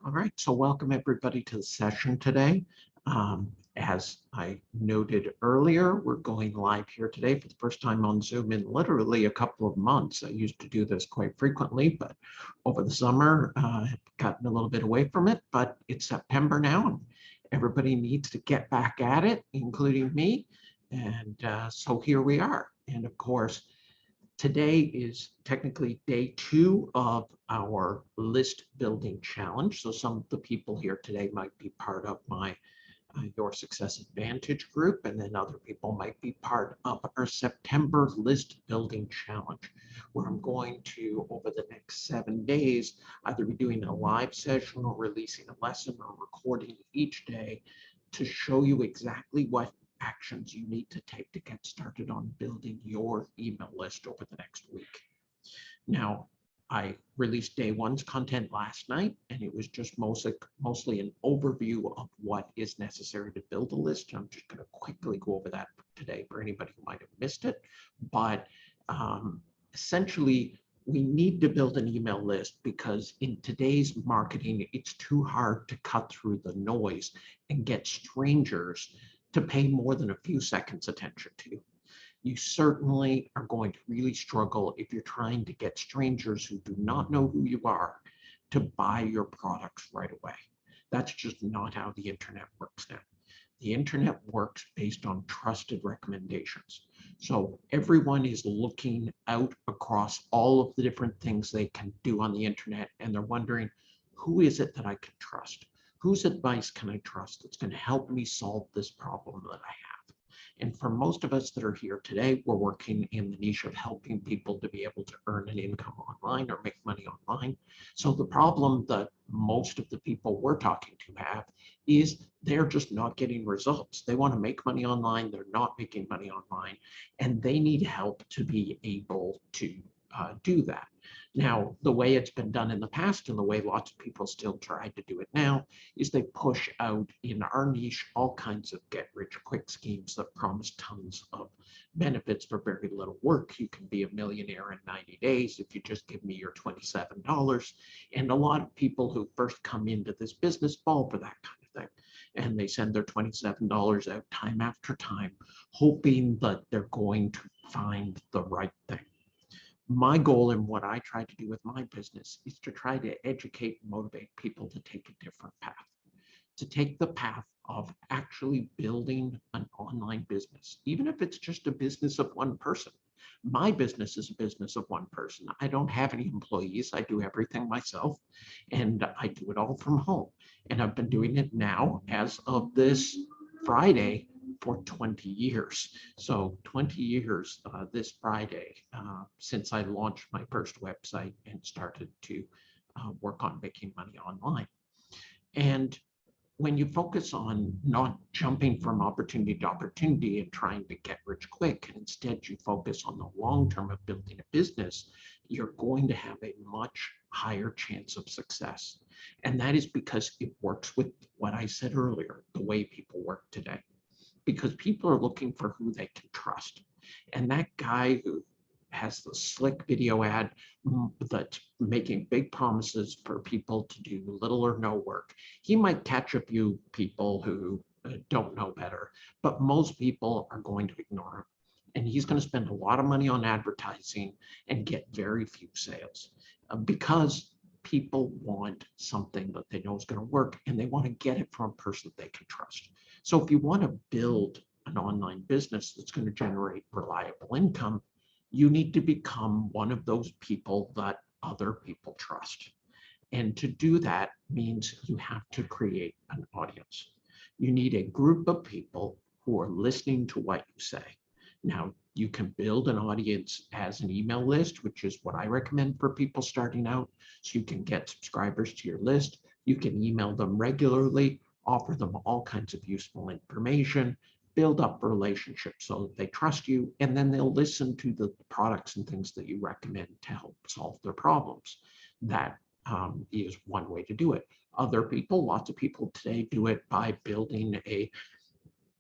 All right, so welcome everybody to the session today. As I noted earlier, we're going live here today for the first time on Zoom in literally a couple of months. I used to do this quite frequently, but over the summer, I've gotten a little bit away from it, but it's September now, and everybody needs to get back at it, including me. And so here we are. And of course, today is technically day 2 of our list building challenge. So some of the people here today might be part of my Your Success Advantage group, and then other people might be part of our September list building challenge, where I'm going to, over the next 7 days, either be doing a live session or releasing a lesson or recording each day to show you exactly what actions you need to take to get started on building your email list over the next week. Now, I released day 1's content last night, and it was just mostly an overview of what is necessary to build a list. I'm just going to quickly go over that today for anybody who might have missed it. But essentially, we need to build an email list because in today's marketing, it's too hard to cut through the noise and get strangers to pay more than a few seconds attention to you. You certainly are going to really struggle if you're trying to get strangers who do not know who you are to buy your products right away. That's just not how the internet works now. The internet works based on trusted recommendations. So everyone is looking out across all of the different things they can do on the internet, and they're wondering, who is it that I can trust? Whose advice can I trust that's going to help me solve this problem that I have? And for most of us that are here today, we're working in the niche of helping people to be able to earn an income online or make money online. So the problem that most of the people we're talking to have is they're just not getting results. They want to make money online, they're not making money online, and they need help to be able to do that. Now, the way it's been done in the past and the way lots of people still try to do it now is they push out in our niche all kinds of get-rich-quick schemes that promise tons of benefits for very little work. You can be a millionaire in 90 days if you just give me your $27. And a lot of people who first come into this business fall for that kind of thing. And they send their $27 out time after time, hoping that they're going to find the right thing. My goal and what I try to do with my business is to try to educate and motivate people to take a different path, to take the path of actually building an online business, even if it's just a business of one person. My business is a business of one person. I don't have any employees. I do everything myself, and I do it all from home. And I've been doing it now, as of this Friday, for 20 years. So 20 years this Friday since I launched my first website and started to work on making money online. And when you focus on not jumping from opportunity to opportunity and trying to get rich quick, and instead you focus on the long term of building a business, you're going to have a much higher chance of success. And that is because it works with what I said earlier, the way people work today. Because people are looking for who they can trust. And that guy who has the slick video ad that's making big promises for people to do little or no work, he might catch a few people who don't know better, but most people are going to ignore him. And he's going to spend a lot of money on advertising and get very few sales because people want something that they know is going to work, and they want to get it from a person they can trust. So if you want to build an online business that's going to generate reliable income, you need to become one of those people that other people trust. And to do that means you have to create an audience. You need a group of people who are listening to what you say. Now, you can build an audience as an email list, which is what I recommend for people starting out. So you can get subscribers to your list. You can email them regularly, offer them all kinds of useful information, build up relationships so that they trust you, and then they'll listen to the products and things that you recommend to help solve their problems. That is one way to do it. Other people, lots of people today do it by building a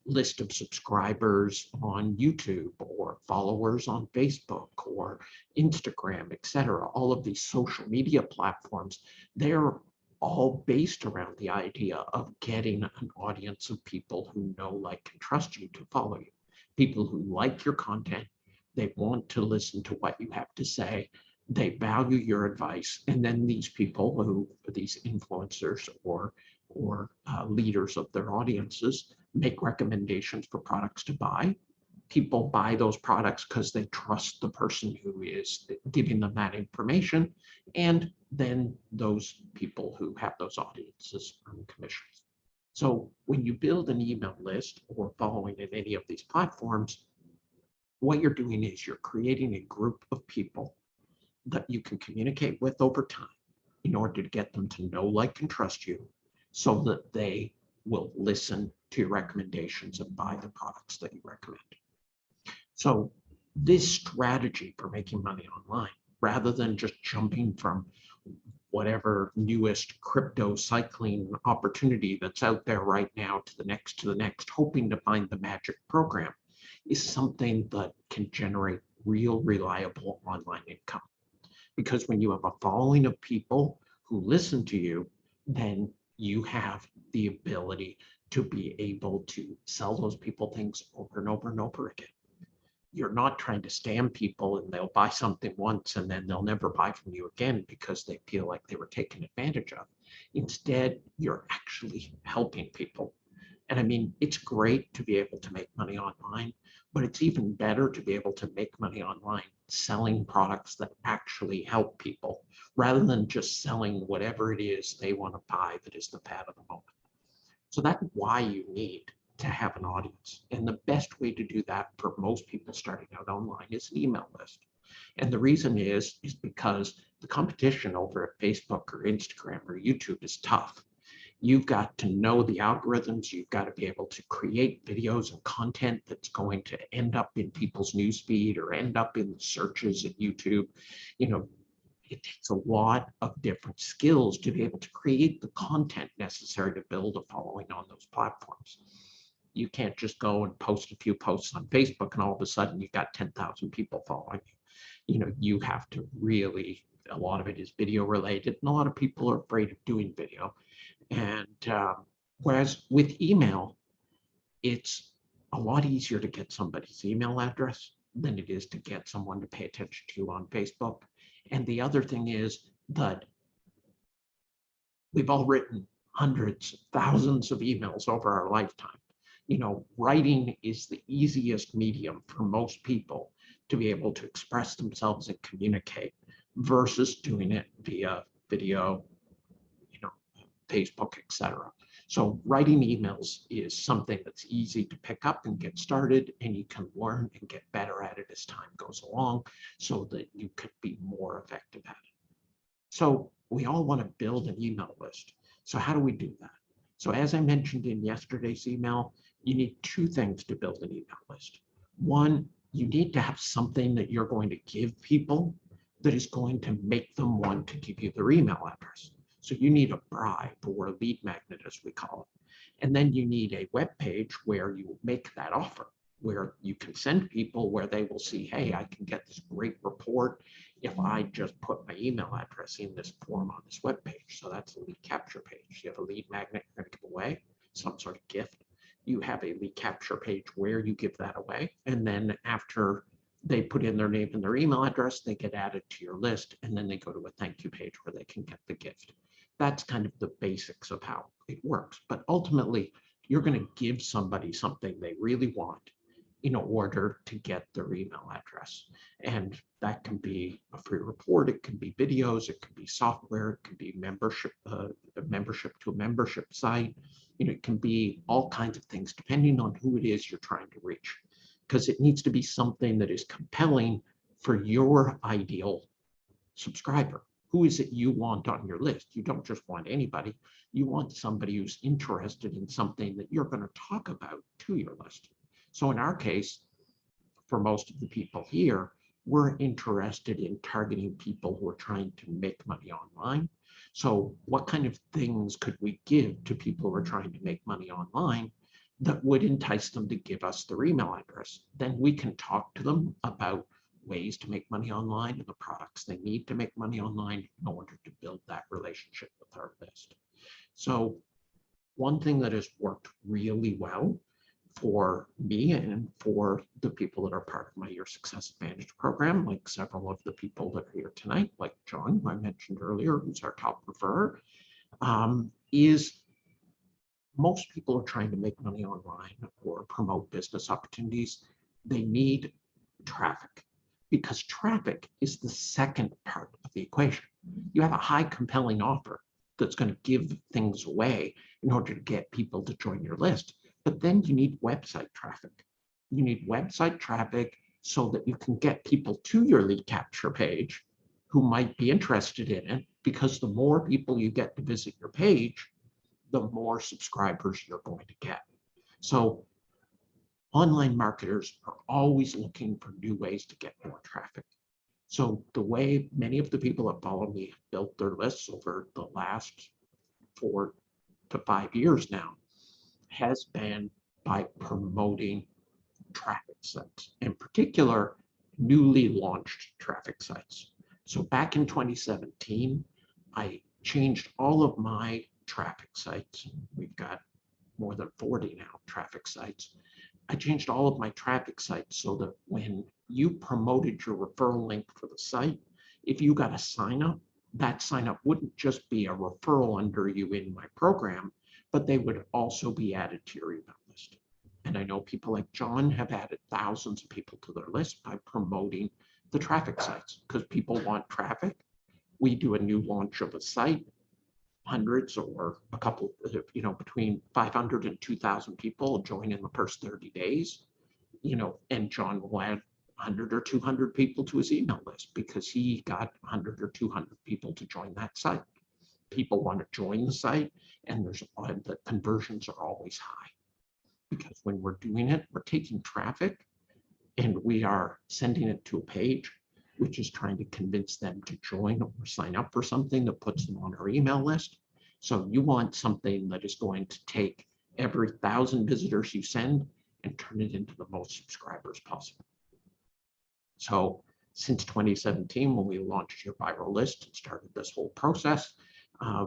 list of subscribers on YouTube or followers on Facebook or Instagram, etc. All of these social media platforms, they're all based around the idea of getting an audience of people who know, like, and trust you to follow you. People who like your content, they want to listen to what you have to say, they value your advice, and then these people who, these influencers or leaders of their audiences, make recommendations for products to buy. People buy those products because they trust the person who is giving them that information, and then those people who have those audiences earn commissions. So when you build an email list or following in any of these platforms, what you're doing is you're creating a group of people that you can communicate with over time in order to get them to know, like, and trust you, so that they will listen to your recommendations and buy the products that you recommend. So this strategy for making money online, rather than just jumping from whatever newest crypto cycling opportunity that's out there right now to the next, hoping to find the magic program, is something that can generate real, reliable online income. Because when you have a following of people who listen to you, then you have the ability to be able to sell those people things over and over and over again. You're not trying to scam people and they'll buy something once and then they'll never buy from you again because they feel like they were taken advantage of. Instead, you're actually helping people. And I mean, it's great to be able to make money online, but it's even better to be able to make money online selling products that actually help people, rather than just selling whatever it is they want to buy that is the fad of the moment. So that's why you need to have an audience. And the best way to do that for most people starting out online is an email list. And the reason is because the competition over at Facebook or Instagram or YouTube is tough. You've got to know the algorithms. You've got to be able to create videos and content that's going to end up in people's newsfeed or end up in the searches at YouTube. You know, it takes a lot of different skills to be able to create the content necessary to build a following on those platforms. You can't just go and post a few posts on Facebook and all of a sudden you've got 10,000 people following you. You know, you have to really, a lot of it is video related, and a lot of people are afraid of doing video. And whereas with email, it's a lot easier to get somebody's email address than it is to get someone to pay attention to you on Facebook. And the other thing is that we've all written hundreds, thousands of emails over our lifetime. You know, writing is the easiest medium for most people to be able to express themselves and communicate, versus doing it via video, you know, Facebook, etc. So writing emails is something that's easy to pick up and get started, and you can learn and get better at it as time goes along so that you could be more effective at it. So we all want to build an email list. So how do we do that? So as I mentioned in yesterday's email, you need two things to build an email list. One, you need to have something that you're going to give people that is going to make them want to give you their email address. So you need a bribe, or a lead magnet, as we call it. And then you need a web page where you make that offer, where you can send people where they will see, hey, I can get this great report if I just put my email address in this form on this web page. So that's a lead capture page. You have a lead magnet you're going to give away, some sort of gift. You have a lead capture page where you give that away. And then after they put in their name and their email address, they get added to your list, and then they go to a thank you page where they can get the gift. That's kind of the basics of how it works. But ultimately, you're going to give somebody something they really want in order to get their email address. And that can be a free report, it can be videos, it can be software, it can be membership, a membership to a membership site. You know, it can be all kinds of things depending on who it is you're trying to reach, because it needs to be something that is compelling for your ideal subscriber. Who is it you want on your list? You don't just want anybody. You want somebody who's interested in something that you're going to talk about to your list. So in our case, for most of the people here, we're interested in targeting people who are trying to make money online. So what kind of things could we give to people who are trying to make money online that would entice them to give us their email address? Then we can talk to them about ways to make money online and the products they need to make money online in order to build that relationship with our list. So one thing that has worked really well for me and for the people that are part of my Your Success Advantage program, like several of the people that are here tonight, like John, who I mentioned earlier, who's our top referrer, is most people are trying to make money online or promote business opportunities. They need traffic, because traffic is the second part of the equation. You have a high compelling offer that's going to give things away in order to get people to join your list. But then you need website traffic. You need website traffic so that you can get people to your lead capture page who might be interested in it, because the more people you get to visit your page, the more subscribers you're going to get. So online marketers are always looking for new ways to get more traffic. So the way many of the people that follow me have built their lists over the last 4 to 5 years now has been by promoting traffic sites, in particular, newly launched traffic sites. So back in 2017, I changed all of my traffic sites. We've got more than 40 now traffic sites. I changed all of my traffic sites so that when you promoted your referral link for the site, if you got a sign up, that sign up wouldn't just be a referral under you in my program, but they would also be added to your email list. And I know people like John have added thousands of people to their list by promoting the traffic sites, because people want traffic. We do a new launch of a site, hundreds or a couple, between 500 and 2,000 people join in the first 30 days, and John will add 100 or 200 people to his email list because he got 100 or 200 people to join that site. People want to join the site, and the conversions are always high, because when we're doing it, we're taking traffic and we are sending it to a page which is trying to convince them to join or sign up for something that puts them on our email list. So you want something that is going to take every 1,000 visitors you send and turn it into the most subscribers possible. So since 2017, when we launched Your Viral List and started this whole process,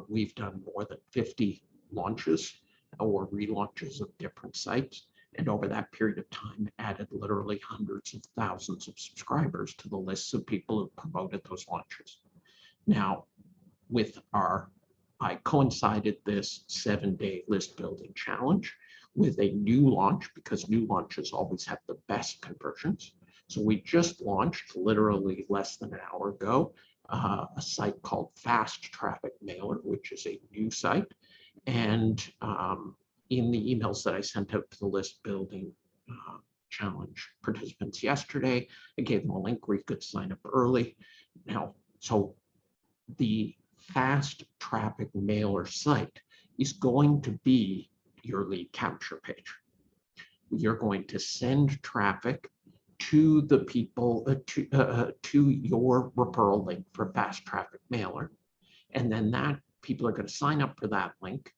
we've done more than 50 launches or relaunches of different sites. And over that period of time, added literally hundreds of thousands of subscribers to the lists of people who promoted those launches. Now, I coincided this 7-day list building challenge with a new launch, because new launches always have the best conversions. So we just launched literally less than an hour ago a site called Fast Traffic Mailer, which is a new site. And in the emails that I sent out to the list building challenge participants yesterday, I gave them a link where you could sign up early. Now, so the Fast Traffic Mailer site is going to be your lead capture page. You're going to send traffic to the people, to your referral link for Fast Traffic Mailer. And then people are going to sign up for that link,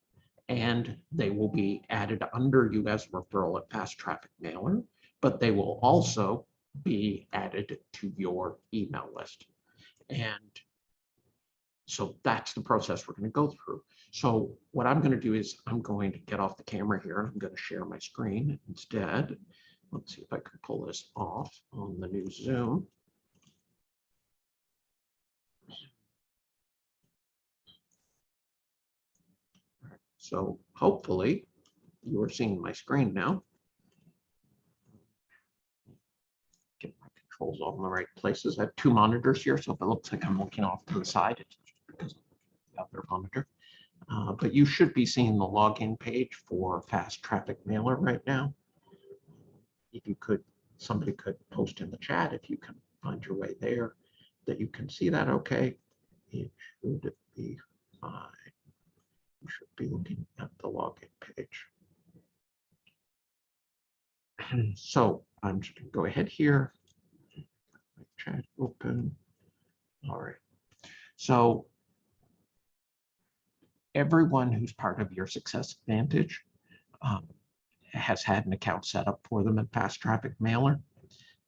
and they will be added under you as referral at Fast Traffic Mailer, but they will also be added to your email list. And so that's the process we're going to go through. So what I'm going to do is I'm going to get off the camera here, and I'm going to share my screen instead. Let's see if I can pull this off on the new Zoom. So hopefully you are seeing my screen now. Get my controls all in the right places. I have 2 monitors here, so if it looks like I'm looking off to the side, it's just because of the other monitor. But you should be seeing the login page for Fast Traffic Mailer right now. If you could, somebody could post in the chat if you can find your way there, that you can see that okay. It should be fine. You should be looking at the login page. So I'm just going to go ahead here. My chat open. All right. So everyone who's part of Your Success Advantage has had an account set up for them at Fast Traffic Mailer.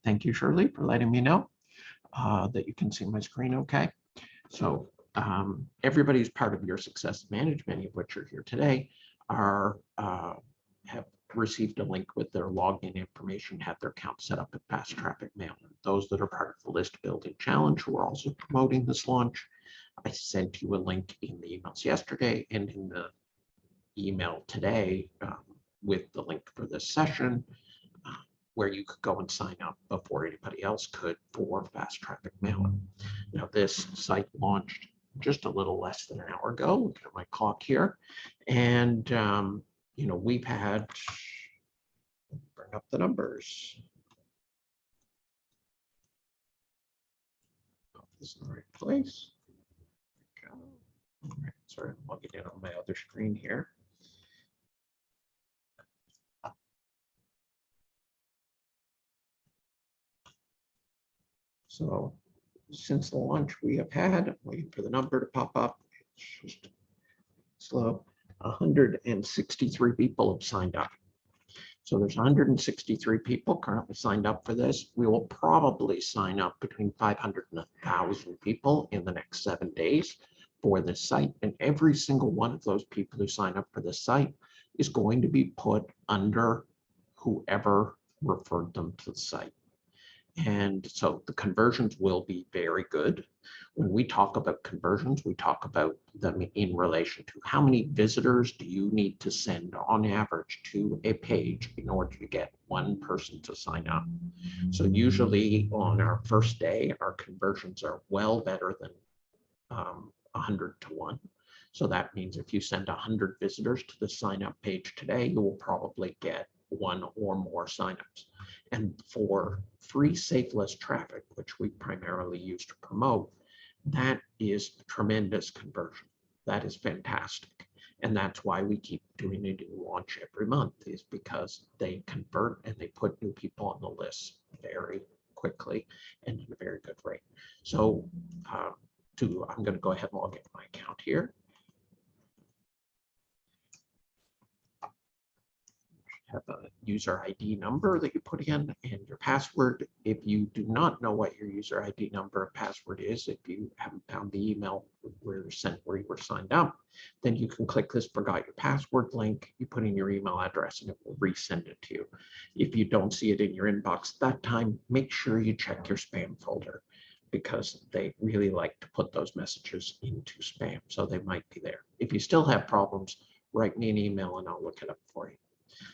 Thank you, Shirley, for letting me know. that you can see my screen okay. So everybody's part of your success management, many of which are here today, are have received a link with their login information, have their account set up at Fast Traffic Mail. Those that are part of the list building challenge who are also promoting this launch, I sent you a link in the emails yesterday and in the email today with the link for this session, where you could go and sign up before anybody else could for Fast Traffic Mailing. Now, this site launched just a little less than an hour ago. Look at my clock here. And, you know, we've had, bring up the numbers. This is the right place. All right, sorry, I'm logging in on my other screen here. So since the launch we have had, I'm waiting for the number to pop up. It's just slow. 163 people have signed up. So there's 163 people currently signed up for this. We will probably sign up between 500 and 1,000 people in the next 7 days for this site. And every single one of those people who sign up for this site is going to be put under whoever referred them to the site. And so the conversions will be very good. When we talk about conversions, we talk about them in relation to how many visitors do you need to send on average to a page in order to get one person to sign up. So usually on our first day, our conversions are well better than 100 to 1. So that means if you send 100 visitors to the sign up page today, you will probably get one or more signups. And for free safe list traffic, which we primarily use to promote, that is tremendous conversion. That is fantastic. And that's why we keep doing a new launch every month, is because they convert and they put new people on the list very quickly and at a very good rate. So I'm going to go ahead and log into my account here. Have a user ID number that you put in and your password. If you do not know what your user ID number and password is, if you haven't found the email where you were signed up, then you can click this forgot your password link. You put in your email address and it will resend it to you. If you don't see it in your inbox that time, make sure you check your spam folder, because they really like to put those messages into spam, so they might be there. If you still have problems, write me an email and I'll look it up for you.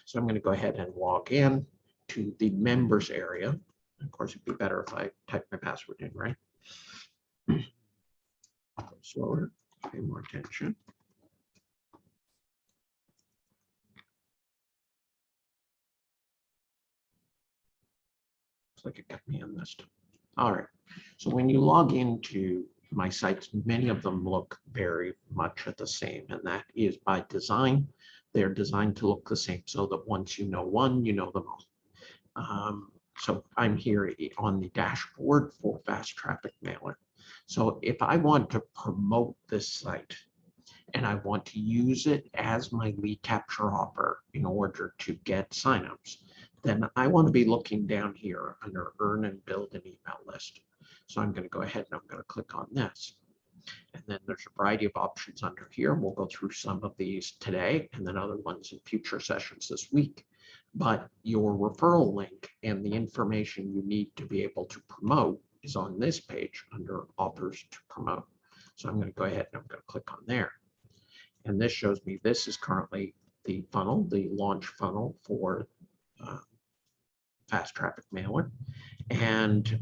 So I'm going to go ahead and log in to the members area. Of course, it'd be better if I type my password in, right? Slower, pay more attention. Looks like it got me on this. All right. So when you log into my sites, many of them look very much the same, and that is by design. They're designed to look the same so that once you know one, you know them all. So I'm here on the dashboard for Fast Traffic Mailer. So if I want to promote this site and I want to use it as my lead capture offer in order to get signups, then I want to be looking down here under Earn and Build an Email List. So I'm going to go ahead and I'm going to click on this. And then there's a variety of options under here. We'll go through some of these today and then other ones in future sessions this week. But your referral link and the information you need to be able to promote is on this page under Offers to Promote. So I'm going to go ahead and I'm going to click on there. And this shows me this is currently the funnel, the launch funnel for Fast Traffic Mailer. And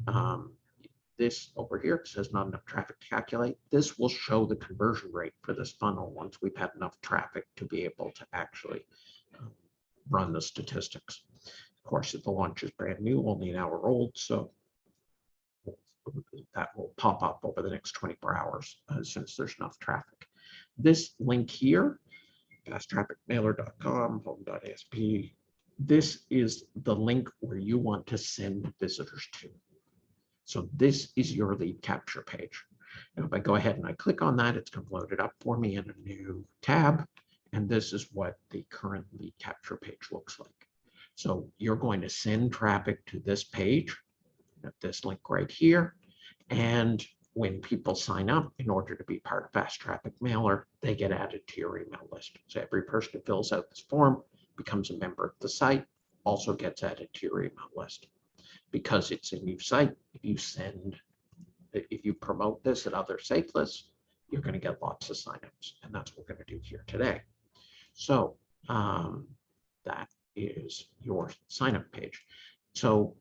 this over here says not enough traffic to calculate. This will show the conversion rate for this funnel once we've had enough traffic to be able to actually run the statistics. Of course, if the launch is brand new, only an hour old, so that will pop up over the next 24 hours as soon as there's enough traffic. This link here, fasttrafficmailer.com, home.asp, this is the link where you want to send visitors to. So this is your lead capture page. Now, if I go ahead and I click on that, it's going to load it up for me in a new tab. And this is what the current lead capture page looks like. So you're going to send traffic to this page, at this link right here. And when people sign up in order to be part of Fast Traffic Mailer, they get added to your email list. So every person who fills out this form becomes a member of the site, also gets added to your email list. Because it's a new site, if you promote this at other safe lists, you're going to get lots of signups, and that's what we're going to do here today. So that is your sign up page. So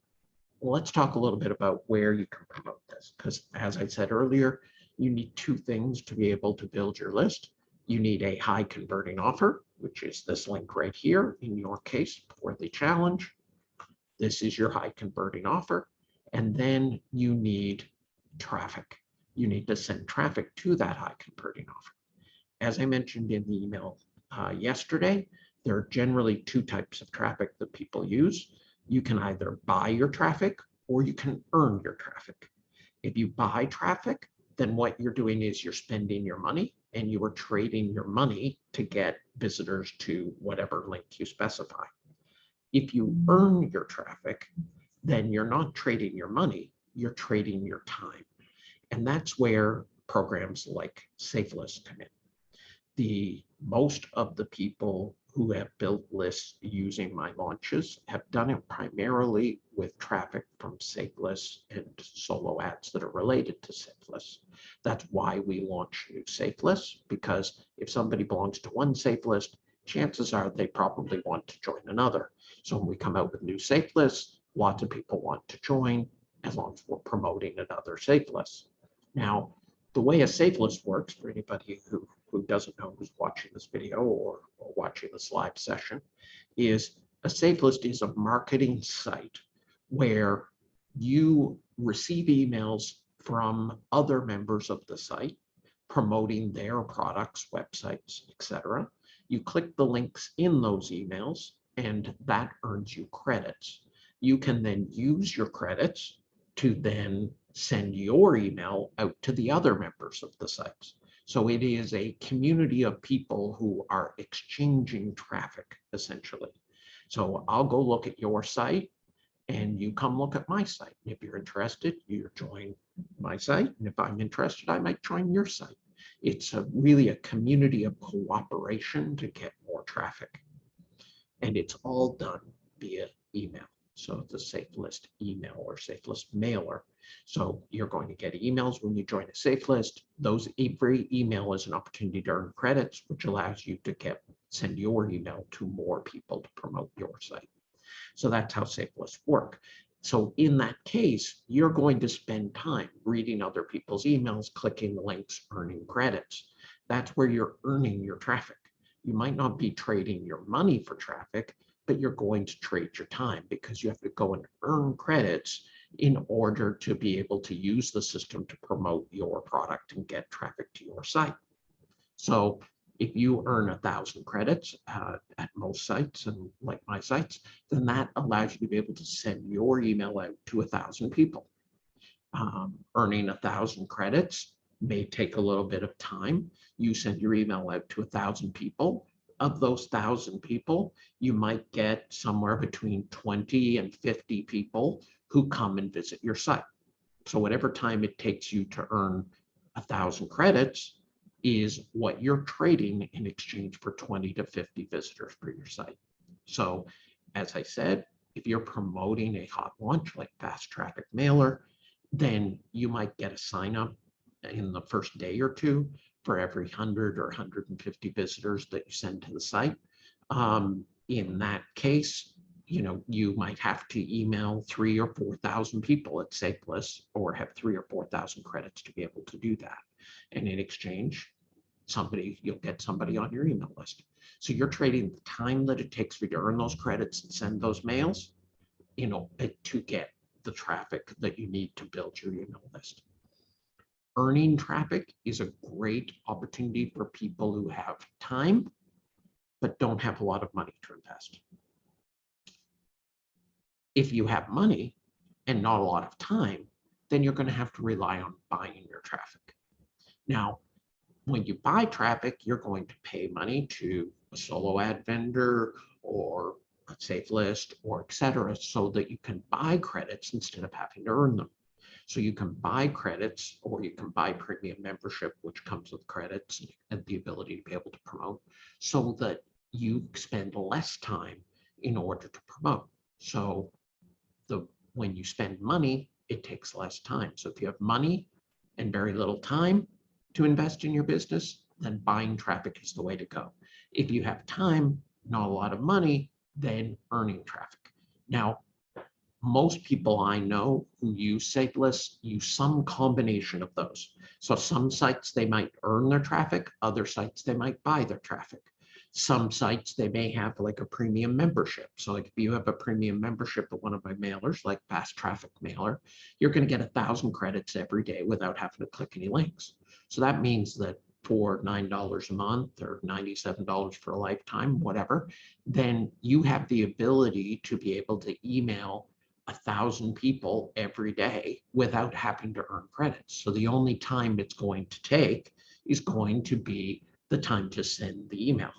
let's talk a little bit about where you can promote this, because as I said earlier, you need two things to be able to build your list. You need a high converting offer, which is this link right here in your case for the challenge. This is your high converting offer. And then you need traffic. You need to send traffic to that high converting offer. As I mentioned in the email yesterday, there are generally two types of traffic that people use. You can either buy your traffic or you can earn your traffic. If you buy traffic, then what you're doing is you're spending your money and you are trading your money to get visitors to whatever link you specify. If you earn your traffic, then you're not trading your money, you're trading your time. And that's where programs like SafeList come in. Most of the people who have built lists using my launches have done it primarily with traffic from SafeLists and solo ads that are related to SafeLists. That's why we launch new SafeLists, because if somebody belongs to one SafeList, chances are they probably want to join another. So when we come out with new SafeLists, lots of people want to join as long as we're promoting another SafeList. Now, the way a SafeList works, for anybody who doesn't know who's watching this video or watching this live session, is a SafeList is a marketing site where you receive emails from other members of the site promoting their products, websites, etc. You click the links in those emails, and that earns you credits. You can then use your credits to then send your email out to the other members of the sites. So it is a community of people who are exchanging traffic, essentially. So I'll go look at your site and you come look at my site. If you're interested, you join my site. And if I'm interested, I might join your site. It's really a community of cooperation to get more traffic. And it's all done via email. So it's a SafeList email or SafeList mailer. So you're going to get emails when you join a SafeList. Every email is an opportunity to earn credits, which allows you to send your email to more people to promote your site. So that's how SafeLists work. So in that case, you're going to spend time reading other people's emails, clicking the links, earning credits. That's where you're earning your traffic. You might not be trading your money for traffic, but you're going to trade your time because you have to go and earn credits in order to be able to use the system to promote your product and get traffic to your site. So if you earn 1,000 credits at most sites and like my sites, then that allows you to be able to send your email out to 1,000 people. Earning 1,000 credits may take a little bit of time. You send your email out to 1,000 people. Of those 1,000 people, you might get somewhere between 20 and 50 people who come and visit your site. So whatever time it takes you to earn 1,000 credits is what you're trading in exchange for 20 to 50 visitors for your site. So as I said, if you're promoting a hot launch like Fast Traffic Mailer, then you might get a sign up in the first day or two for every 100 or 150 visitors that you send to the site. In that case, you might have to email 3,000 or 4,000 people at SafeList or have 3,000 or 4,000 credits to be able to do that. And in exchange, you'll get somebody on your email list. So you're trading the time that it takes for you to earn those credits and send those mails, to get the traffic that you need to build your email list. Earning traffic is a great opportunity for people who have time, but don't have a lot of money to invest. If you have money and not a lot of time, then you're going to have to rely on buying your traffic. Now, when you buy traffic, you're going to pay money to a solo ad vendor or a SafeList or etc., so that you can buy credits instead of having to earn them. So you can buy credits or you can buy premium membership, which comes with credits and the ability to be able to promote, so that you spend less time in order to promote. So when you spend money, it takes less time. So if you have money and very little time to invest in your business, then buying traffic is the way to go. If you have time, not a lot of money, then earning traffic. Now, most people I know who use site lists use some combination of those. So some sites they might earn their traffic, other sites they might buy their traffic. Some sites they may have like a premium membership. So like if you have a premium membership at one of my mailers, like Fast Traffic Mailer, you're going to get 1,000 credits every day without having to click any links. So that means that for $9 a month or $97 for a lifetime, whatever, then you have the ability to be able to email 1,000 people every day without having to earn credits. So the only time it's going to take is going to be the time to send the email,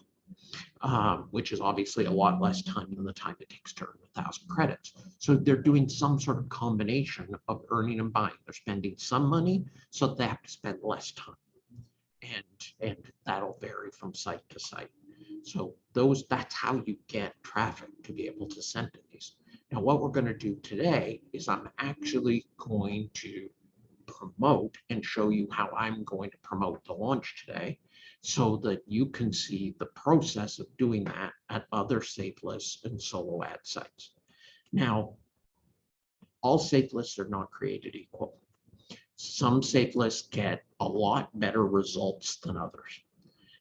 which is obviously a lot less time than the time it takes to earn 1,000 credits. So they're doing some sort of combination of earning and buying. They're spending some money, so they have to spend less time. And that'll vary from site to site. So that's how you get traffic to be able to send to these. Now, what we're going to do today is I'm actually going to promote and show you how I'm going to promote the launch today so that you can see the process of doing that at other safe lists and solo ad sites. Now, all safe lists are not created equal. Some safe lists get a lot better results than others.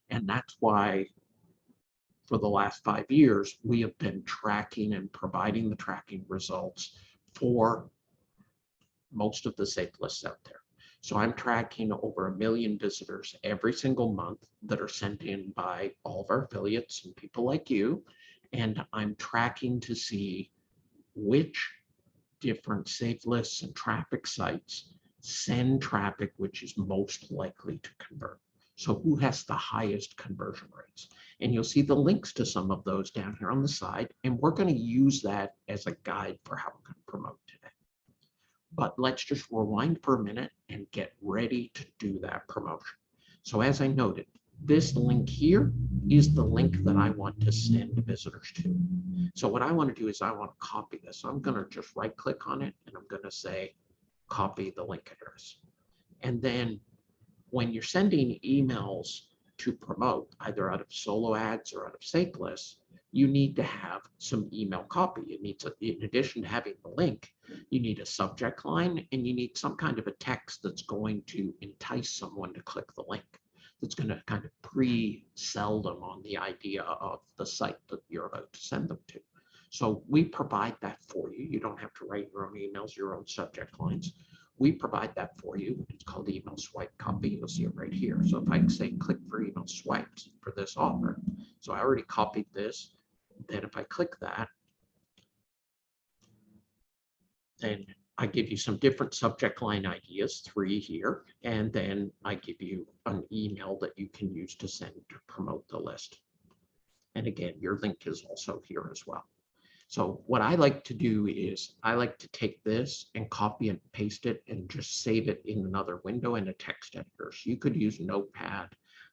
And that's why for the last 5 years, we have been tracking and providing the tracking results for most of the safe lists out there. So I'm tracking over 1 million visitors every single month that are sent in by all of our affiliates and people like you. And I'm tracking to see which different safe lists and traffic sites send traffic which is most likely to convert. So who has the highest conversion rates? And you'll see the links to some of those down here on the side. And we're going to use that as a guide for how we're going to promote today. But let's just rewind for a minute and get ready to do that promotion. So as I noted, this link here is the link that I want to send visitors to. So what I want to do is I want to copy this. So I'm going to just right click on it and I'm going to say copy the link address. And then when you're sending emails to promote either out of solo ads or out of safe lists, you need to have some email copy. You need to, in addition to having the link, you need a subject line and you need some kind of a text that's going to entice someone to click the link. That's going to kind of pre-sell them on the idea of the site that you're about to send them to. So we provide that for you. You don't have to write your own emails, your own subject lines. We provide that for you. It's called email swipe copy. You'll see it right here. So if I say click for email swipes for this offer, so I already copied this. Then if I click that, then I give you some different subject line ideas, 3 here, and then I give you an email that you can use to send to promote the list. And again, your link is also here as well. So what I like to do is I like to take this and copy and paste it and just save it in another window in a text editor. So you could use Notepad.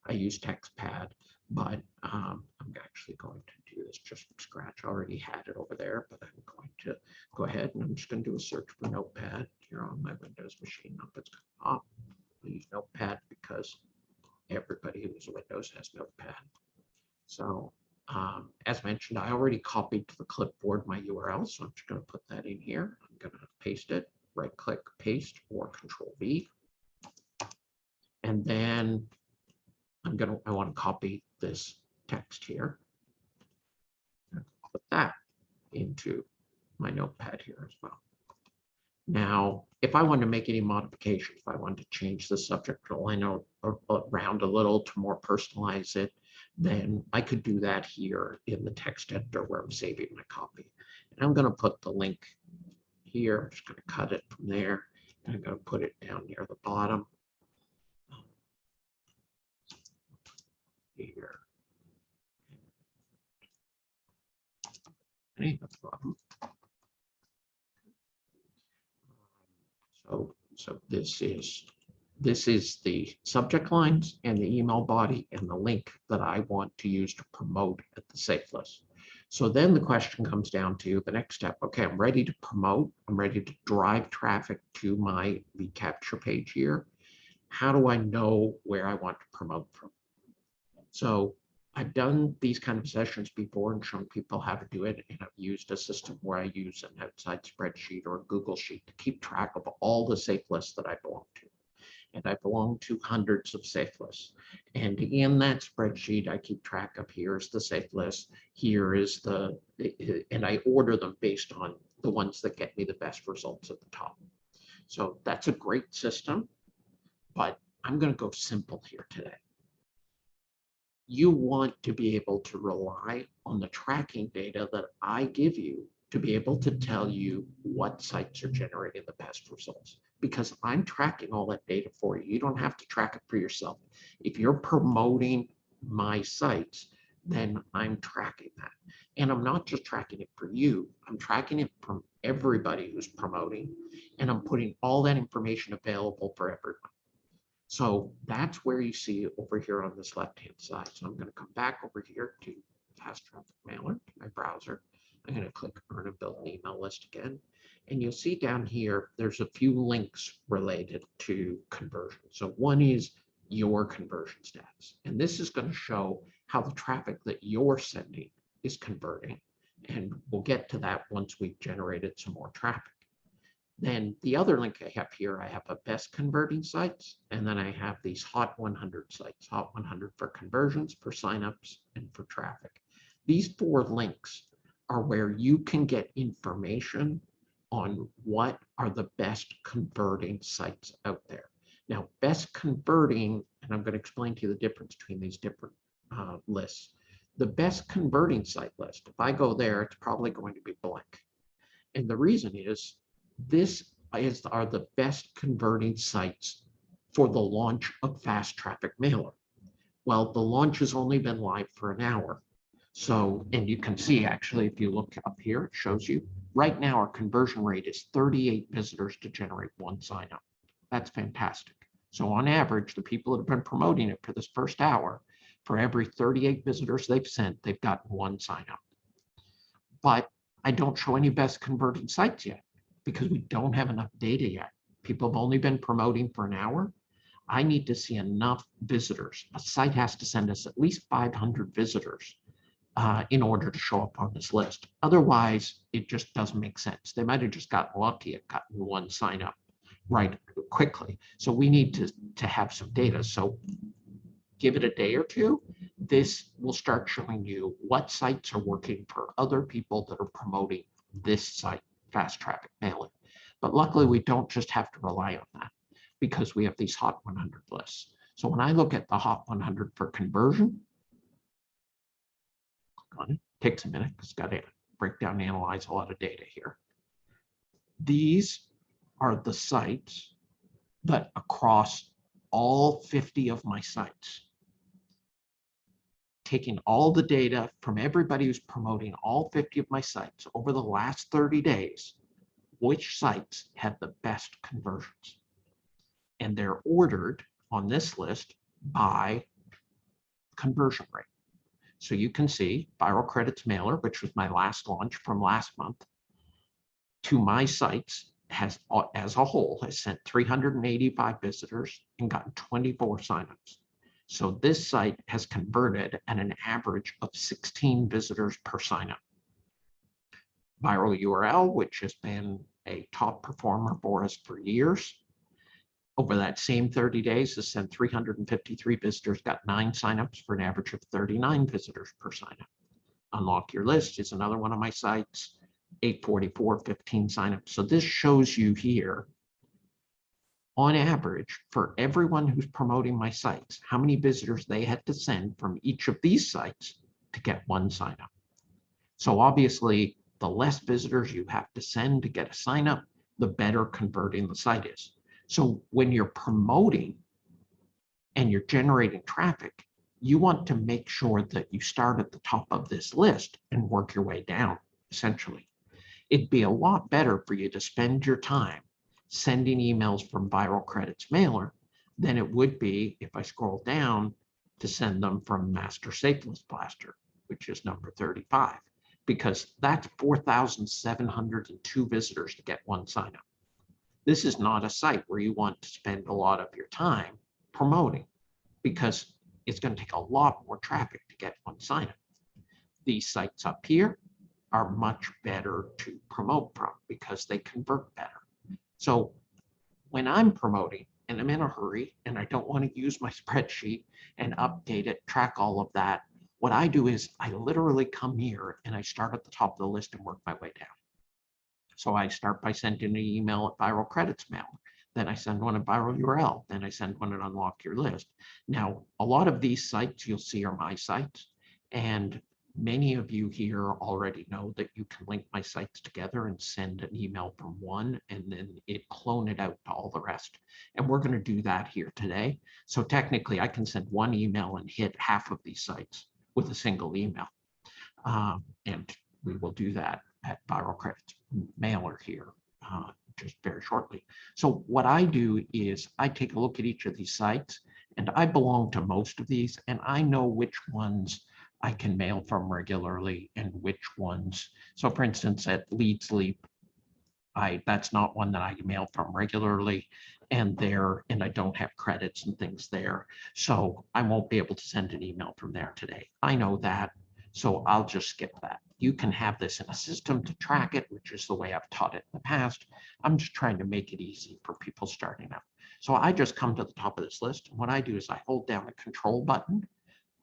I use TextPad, but I'm actually going to do this just from scratch. I already had it over there, but I'm going to go ahead and I'm just going to do a search for Notepad here on my Windows machine. Nope, it's going to pop. I use Notepad because everybody who uses Windows has Notepad. So as mentioned, I already copied to the clipboard my URL, so I'm just going to put that in here. I'm going to paste it, right click, paste, or Control V. And then I want to copy this text here. Put that into my Notepad here as well. Now, if I want to make any modifications, if I want to change the subject line around a little to more personalize it, then I could do that here in the text editor where I'm saving my copy. And I'm going to put the link here. I'm just going to cut it from there. And I'm going to put it down near the bottom. Here. Okay, no problem. So So this is the subject lines and the email body and the link that I want to use to promote at the safe list. So then the question comes down to the next step. Okay, I'm ready to promote. I'm ready to drive traffic to my lead capture page here. How do I know where I want to promote from? So I've done these kind of sessions before and shown people how to do it. And I've used a system where I use an outside spreadsheet or a Google Sheet to keep track of all the safe lists that I belong to. And I belong to hundreds of safe lists. And in that spreadsheet, I keep track of here's the safe list, here is and I order them based on the ones that get me the best results at the top. So that's a great system, but I'm going to go simple here today. You want to be able to rely on the tracking data that I give you to be able to tell you what sites are generating the best results, because I'm tracking all that data for you. You don't have to track it for yourself. If you're promoting my sites, then I'm tracking that. And I'm not just tracking it for you, I'm tracking it from everybody who's promoting, and I'm putting all that information available for everyone. So that's where you see over here on this left-hand side. So I'm going to come back over here to Fast Traffic Mailer, my browser. I'm going to click Earn and Build an Email List again. And you'll see down here, there's a few links related to conversion. So one is your conversion stats. And this is going to show how the traffic that you're sending is converting. And we'll get to that once we've generated some more traffic. Then the other link I have here, I have a best converting sites, and then I have these hot 100 sites, hot 100 for conversions, for signups, and for traffic. These 4 links are where you can get information on what are the best converting sites out there. Now, best converting, and I'm going to explain to you the difference between these different lists. The best converting site list, if I go there, it's probably going to be blank. And the reason is, are the best converting sites for the launch of Fast Traffic Mailer. Well, the launch has only been live for an hour. So, and you can see actually, if you look up here, it shows you right now our conversion rate is 38 visitors to generate 1 sign up. That's fantastic. So on average, the people that have been promoting it for this first hour, for every 38 visitors they've sent, they've gotten 1 sign up. But I don't show any best converting sites yet, because we don't have enough data yet. People have only been promoting for an hour. I need to see enough visitors. A site has to send us at least 500 visitors in order to show up on this list. Otherwise, it just doesn't make sense. They might have just gotten lucky and gotten 1 sign up right quickly. So we need to have some data. So give it a day or two. This will start showing you what sites are working for other people that are promoting this site, Fast Traffic Mailing. But luckily, we don't just have to rely on that, because we have these hot 100 lists. So when I look at the hot 100 for conversion, click on it. Takes a minute because it's got to break down and analyze a lot of data here. These are the sites that across all 50 of my sites, taking all the data from everybody who's promoting all 50 of my sites over the last 30 days, which sites have the best conversions. And they're ordered on this list by conversion rate. So you can see Viral Credits Mailer, which was my last launch from last month, to my sites has, as a whole, has sent 385 visitors and gotten 24 signups. So this site has converted at an average of 16 visitors per signup. Viral URL, which has been a top performer for us for years, over that same 30 days has sent 353 visitors, got 9 signups for an average of 39 visitors per signup. Unlock Your List is another one of my sites, 844, 15 signups. So this shows you here, on average, for everyone who's promoting my sites, how many visitors they had to send from each of these sites to get 1 sign up. So obviously, the less visitors you have to send to get a sign up, the better converting the site is. So when you're promoting and you're generating traffic, you want to make sure that you start at the top of this list and work your way down, essentially. It'd be a lot better for you to spend your time sending emails from Viral Credits Mailer than it would be if I scroll down to send them from Master Safe List Blaster, which is number 35, because that's 4,702 visitors to get one sign up. This is not a site where you want to spend a lot of your time promoting, because it's going to take a lot more traffic to get one sign up. These sites up here are much better to promote from because they convert better. So when I'm promoting and I'm in a hurry and I don't want to use my spreadsheet and update it, track all of that, what I do is I literally come here and I start at the top of the list and work my way down. So I start by sending an email at Viral Credits Mail. Then I send one at Viral URL. Then I send one at Unlock Your List. Now, a lot of these sites you'll see are my sites. And many of you here already know that you can link my sites together and send an email from one and then clone it out to all the rest. And we're going to do that here today. So technically, I can send one email and hit half of these sites with a single email. And we will do that at Viral Credits Mailer here just very shortly. So what I do is I take a look at each of these sites, and I belong to most of these, and I know which ones I can mail from regularly and which ones. So for instance, at Lead Sleep, that's not one that I mail from regularly, and I don't have credits and things there. So I won't be able to send an email from there today. I know that, so I'll just skip that. You can have this in a system to track it, which is the way I've taught it in the past. I'm just trying to make it easy for people starting out. So I just come to the top of this list. And what I do is I hold down the control button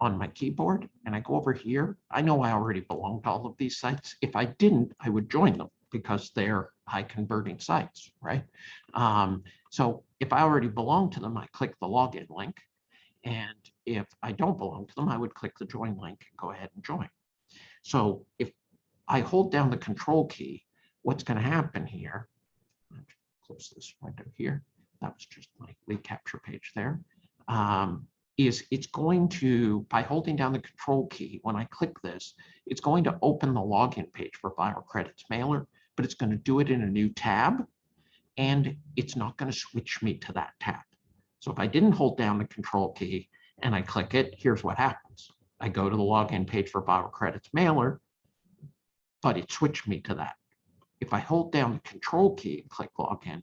on my keyboard and I go over here. I know I already belong to all of these sites. If I didn't, I would join them because they're high converting sites, right? So if I already belong to them, I click the login link. And if I don't belong to them, I would click the join link and go ahead and join. So if I hold down the control key, what's going to happen here, close this window here, that was just my lead capture page there, is it's going to, by holding down the control key, when I click this, it's going to open the login page for Viral Credits Mailer, but it's going to do it in a new tab, and it's not going to switch me to that tab. So if I didn't hold down the control key and I click it, here's what happens. I go to the login page for Viral Credits Mailer, but it switched me to that. If I hold down the control key and click login,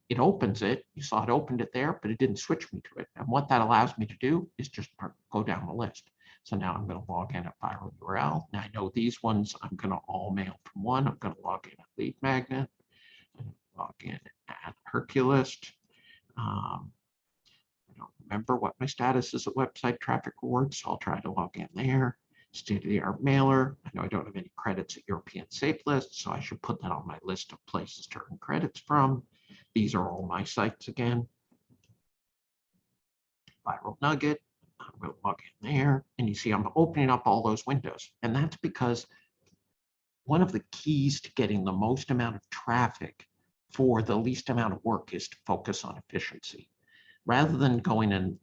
it opens it. You saw it opened it there, but it didn't switch me to it. And what that allows me to do is just go down the list. So now I'm going to log in at Viral URL. Now I know these ones I'm going to all mail from one. I'm going to log in at Lead Magnet, log in at Hercules. I don't remember what my status is at Website Traffic Rewards, so I'll try to log in there. State-of-the-art mailer. I know I don't have any credits at European Safe List, so I should put that on my list of places to earn credits from. These are all my sites again. Viral Nugget. I'm going to log in there, and you see I'm opening up all those windows, and that's because one of the keys to getting the most amount of traffic for the least amount of work is to focus on efficiency. Rather than going and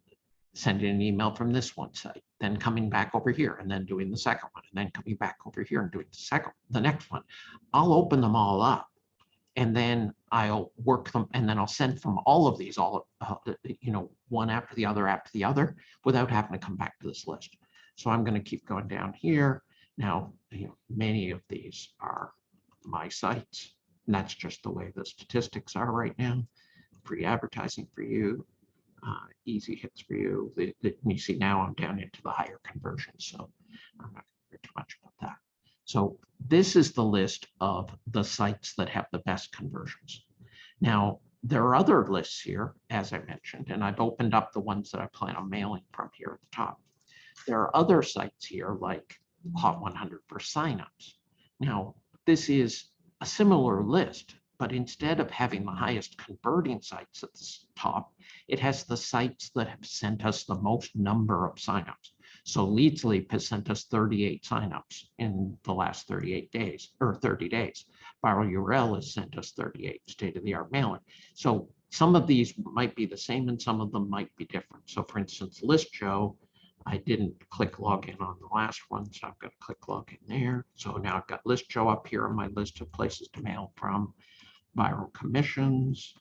sending an email from this one site, then coming back over here and then doing the second one, and then coming back over here and doing the next one. I'll open them all up, and then I'll work them, and then I'll send from all of these, one after the other, without having to come back to this list. So I'm going to keep going down here. Now, many of these are my sites, and that's just the way the statistics are right now. Free advertising for you. Easy hits for you. You see now I'm down into the higher conversions, so I'm not going to worry too much about that. So this is the list of the sites that have the best conversions. Now, there are other lists here, as I mentioned, and I've opened up the ones that I plan on mailing from here at the top. There are other sites here like Hot 100 for signups. Now, this is a similar list, but instead of having the highest converting sites at the top, it has the sites that have sent us the most number of signups. So Lead Sleep has sent us 38 signups in the last 38 days, or 30 days. Viral URL has sent us 38, state-of-the-art mailing. So some of these might be the same and some of them might be different. So for instance, List Joe, I didn't click login on the last one, so I'm going to click login there. So now I've got List Joe up here on my list of places to mail from. viral commissions.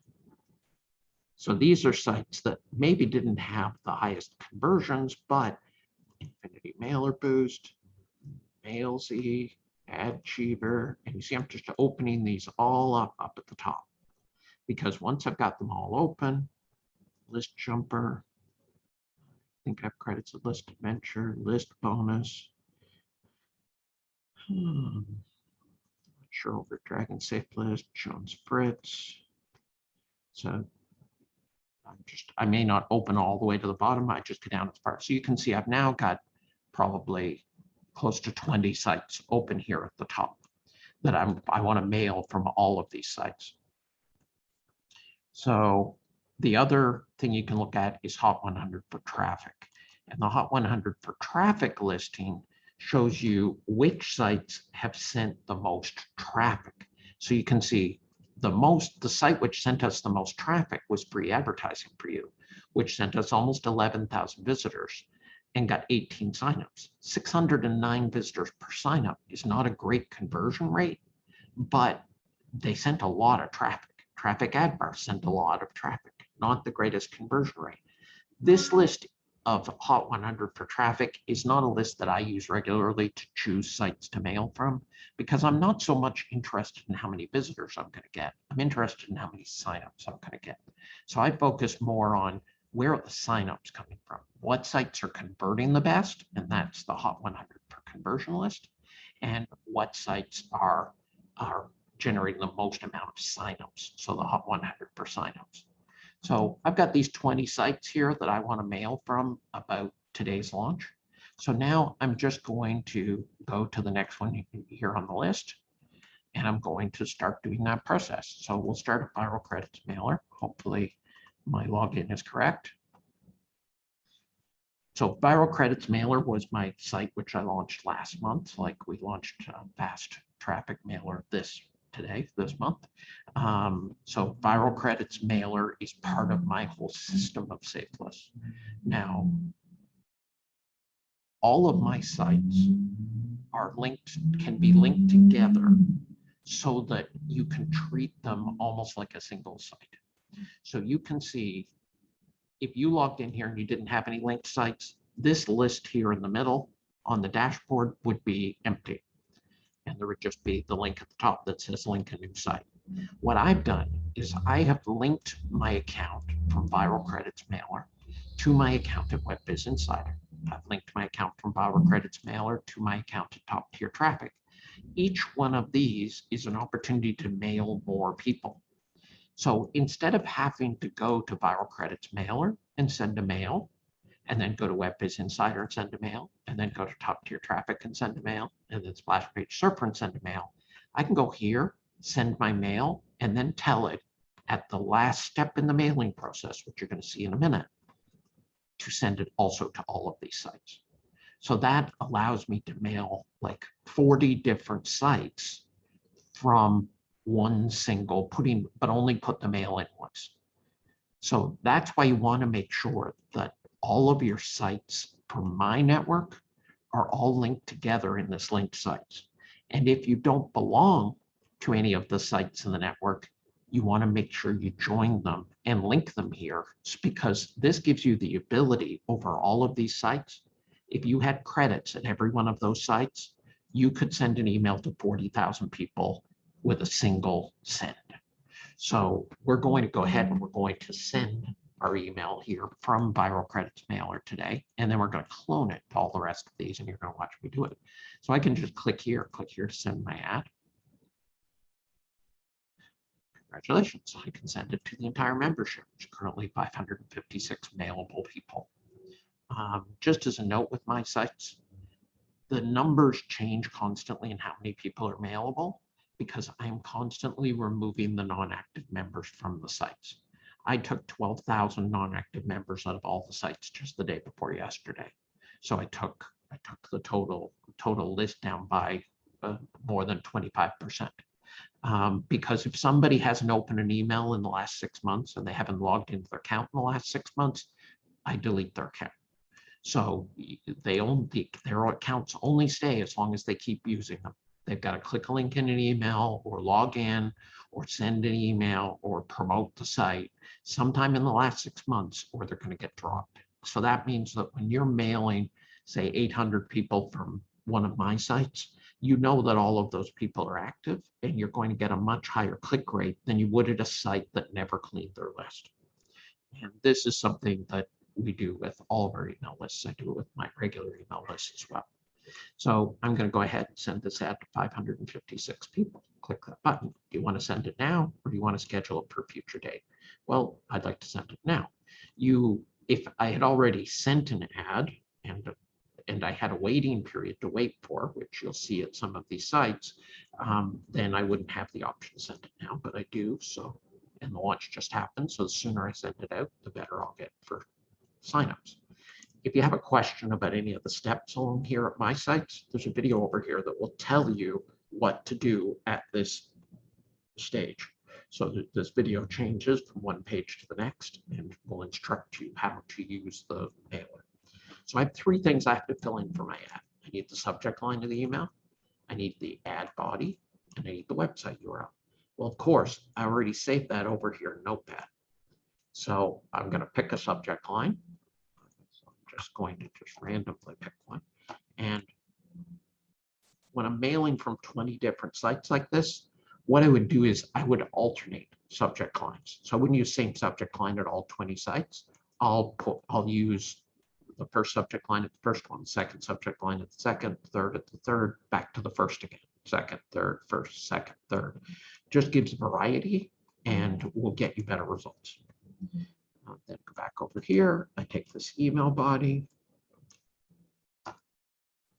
So these are sites that maybe didn't have the highest conversions, but Infinity Mailer Boost, Mailzy, AdCheaver, and you see I'm just opening these all up at the top, because once I've got them all open, List Jumper, I think I have credits at List Adventure, List Bonus, sure over Dragon Safe List, Jones Fritz. So I may not open all the way to the bottom. I just go down as far. So you can see I've now got probably close to 20 sites open here at the top that I want to mail from all of these sites. So the other thing you can look at is Hot 100 for traffic. And the Hot 100 for traffic listing shows you which sites have sent the most traffic. So you can see the site which sent us the most traffic was Free Advertising for You, which sent us almost 11,000 visitors and got 18 signups. 609 visitors per signup is not a great conversion rate, but they sent a lot of traffic. Traffic Ad Bar sent a lot of traffic, not the greatest conversion rate. This list of Hot 100 for traffic is not a list that I use regularly to choose sites to mail from, because I'm not so much interested in how many visitors I'm going to get. I'm interested in how many signups I'm going to get. So I focus more on where are the signups coming from, what sites are converting the best, and that's the Hot 100 for conversion list, and what sites are generating the most amount of signups, so the Hot 100 for signups. So I've got these 20 sites here that I want to mail from about today's launch. So now I'm just going to go to the next one here on the list, and I'm going to start doing that process. So we'll start a viral credits mailer. Hopefully my login is correct. So viral credits mailer was my site which I launched last month. Like we launched fast traffic mailer this month. So viral credits mailer is part of my whole system of safe lists. Now, all of my sites are linked, can be linked together so that you can treat them almost like a single site. So you can see if you logged in here and you didn't have any linked sites, this list here in the middle on the dashboard would be empty. And there would just be the link at the top that says link a new site. What I've done is I have linked my account from Viral Credits Mailer to my account at WebBiz Insider. I've linked my account from Viral Credits Mailer to my account at Top Tier Traffic. Each one of these is an opportunity to mail more people. So instead of having to go to Viral Credits Mailer and send a mail, and then go to WebBiz Insider and send a mail, and then go to Top Tier Traffic and send a mail, and then Splash Page Surfer and send a mail, I can go here, send my mail, and then tell it at the last step in the mailing process, which you're going to see in a minute, to send it also to all of these sites. So that allows me to mail like 40 different sites from one single but only put the mail in once. So that's why you want to make sure that all of your sites from my network are all linked together in this linked sites. And if you don't belong to any of the sites in the network, you want to make sure you join them and link them here, because this gives you the ability over all of these sites. If you had credits at every one of those sites, you could send an email to 40,000 people with a single send. So we're going to go ahead and we're going to send our email here from Viral Credits Mailer today, and then we're going to clone it to all the rest of these, and you're going to watch me do it. So I can just click here to send my ad. Congratulations, I can send it to the entire membership, which is currently 556 mailable people. Just as a note with my sites, the numbers change constantly in how many people are mailable, because I'm constantly removing the non-active members from the sites. I took 12,000 non-active members out of all the sites just the day before yesterday. So I took the total list down by more than 25%. Because if somebody hasn't opened an email in the last 6 months and they haven't logged into their account in the last 6 months, I delete their account. So their accounts only stay as long as they keep using them. they've got to click a link in an email or log in or send an email or promote the site sometime in the last 6 months, or they're going to get dropped. So that means that when you're mailing, say, 800 people from one of my sites, you know that all of those people are active, and you're going to get a much higher click rate than you would at a site that never cleaned their list. And this is something that we do with all of our email lists. I do it with my regular email list as well. So I'm going to go ahead and send this ad to 556 people. Click that button. Do you want to send it now, or do you want to schedule it for a future date? Well, I'd like to send it now. If I had already sent an ad and I had a waiting period to wait for, which you'll see at some of these sites, then I wouldn't have the option to send it now, but I do. So, and the launch just happened. So the sooner I send it out, the better I'll get for signups. If you have a question about any of the steps along here at my sites, there's a video over here that will tell you what to do at this stage. So this video changes from one page to the next and will instruct you how to use the mailer. So I have 3 things I have to fill in for my ad. I need the subject line of the email, I need the ad body, and I need the website URL. Well, of course, I already saved that over here in Notepad. So I'm going to pick a subject line. So I'm just going to randomly pick one. And when I'm mailing from 20 different sites like this, what I would do is I would alternate subject lines. So I wouldn't use same subject line at all 20 sites. I'll use the first subject line at the first one, second subject line at the second, third at the third, back to the first again, second, third, first, second, third. Just gives variety and will get you better results. Then go back over here. I take this email body.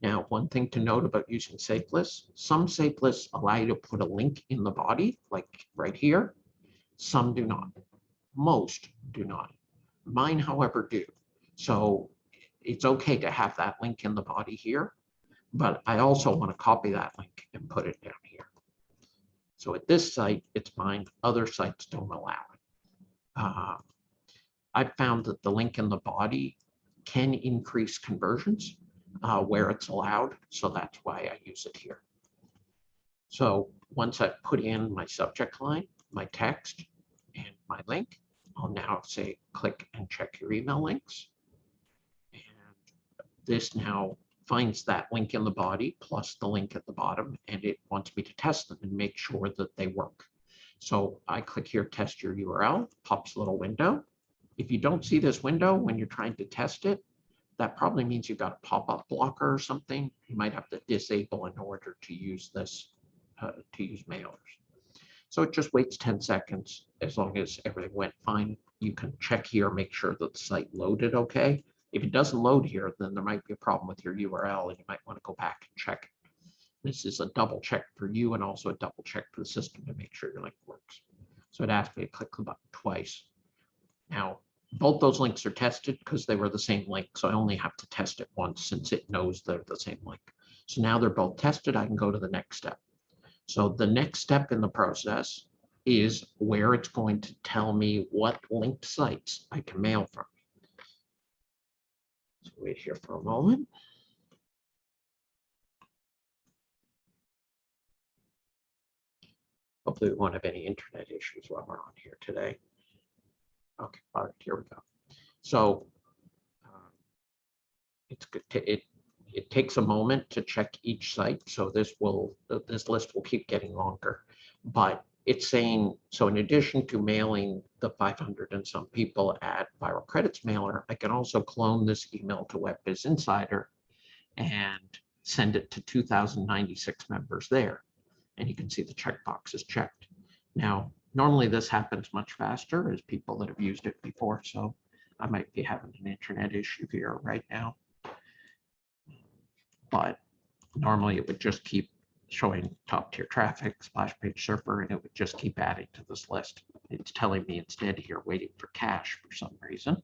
Now, one thing to note about using safe lists, some safe lists allow you to put a link in the body, like right here. Some do not. Most do not. Mine, however, do. So it's okay to have that link in the body here, but I also want to copy that link and put it down here. So at this site, it's mine. Other sites don't allow it. I've found that the link in the body can increase conversions where it's allowed. So that's why I use it here. So once I've put in my subject line, my text, and my link, I'll now say, click and check your email links. And this now finds that link in the body plus the link at the bottom, and it wants me to test them and make sure that they work. So I click here, test your URL, pops a little window. If you don't see this window when you're trying to test it, that probably means you've got a pop-up blocker or something. You might have to disable in order to use this, to use mailers. So it just waits 10 seconds. As long as everything went fine, you can check here, make sure that the site loaded okay. If it doesn't load here, then there might be a problem with your URL and you might want to go back and check it. This is a double check for you and also a double check for the system to make sure your link works. So it asks me to click the button twice. Now, both those links are tested because they were the same link. So I only have to test it once since it knows they're the same link. So now they're both tested. I can go to the next step. So the next step in the process is where it's going to tell me what linked sites I can mail from. So wait here for a moment. Hopefully we won't have any internet issues while we're on here today. Okay, all right, here we go. So it's good it takes a moment to check each site. So this list will keep getting longer, but it's saying, so in addition to mailing the 500 and some people at Viral Credits mailer, I can also clone this email to WebBiz Insider and send it to 2,096 members there. And you can see the checkbox is checked. Now, normally this happens much faster as people that have used it before. So I might be having an internet issue here right now. But normally it would just keep showing top tier traffic, splash page server, and it would just keep adding to this list. It's telling me instead here waiting for cache for some reason.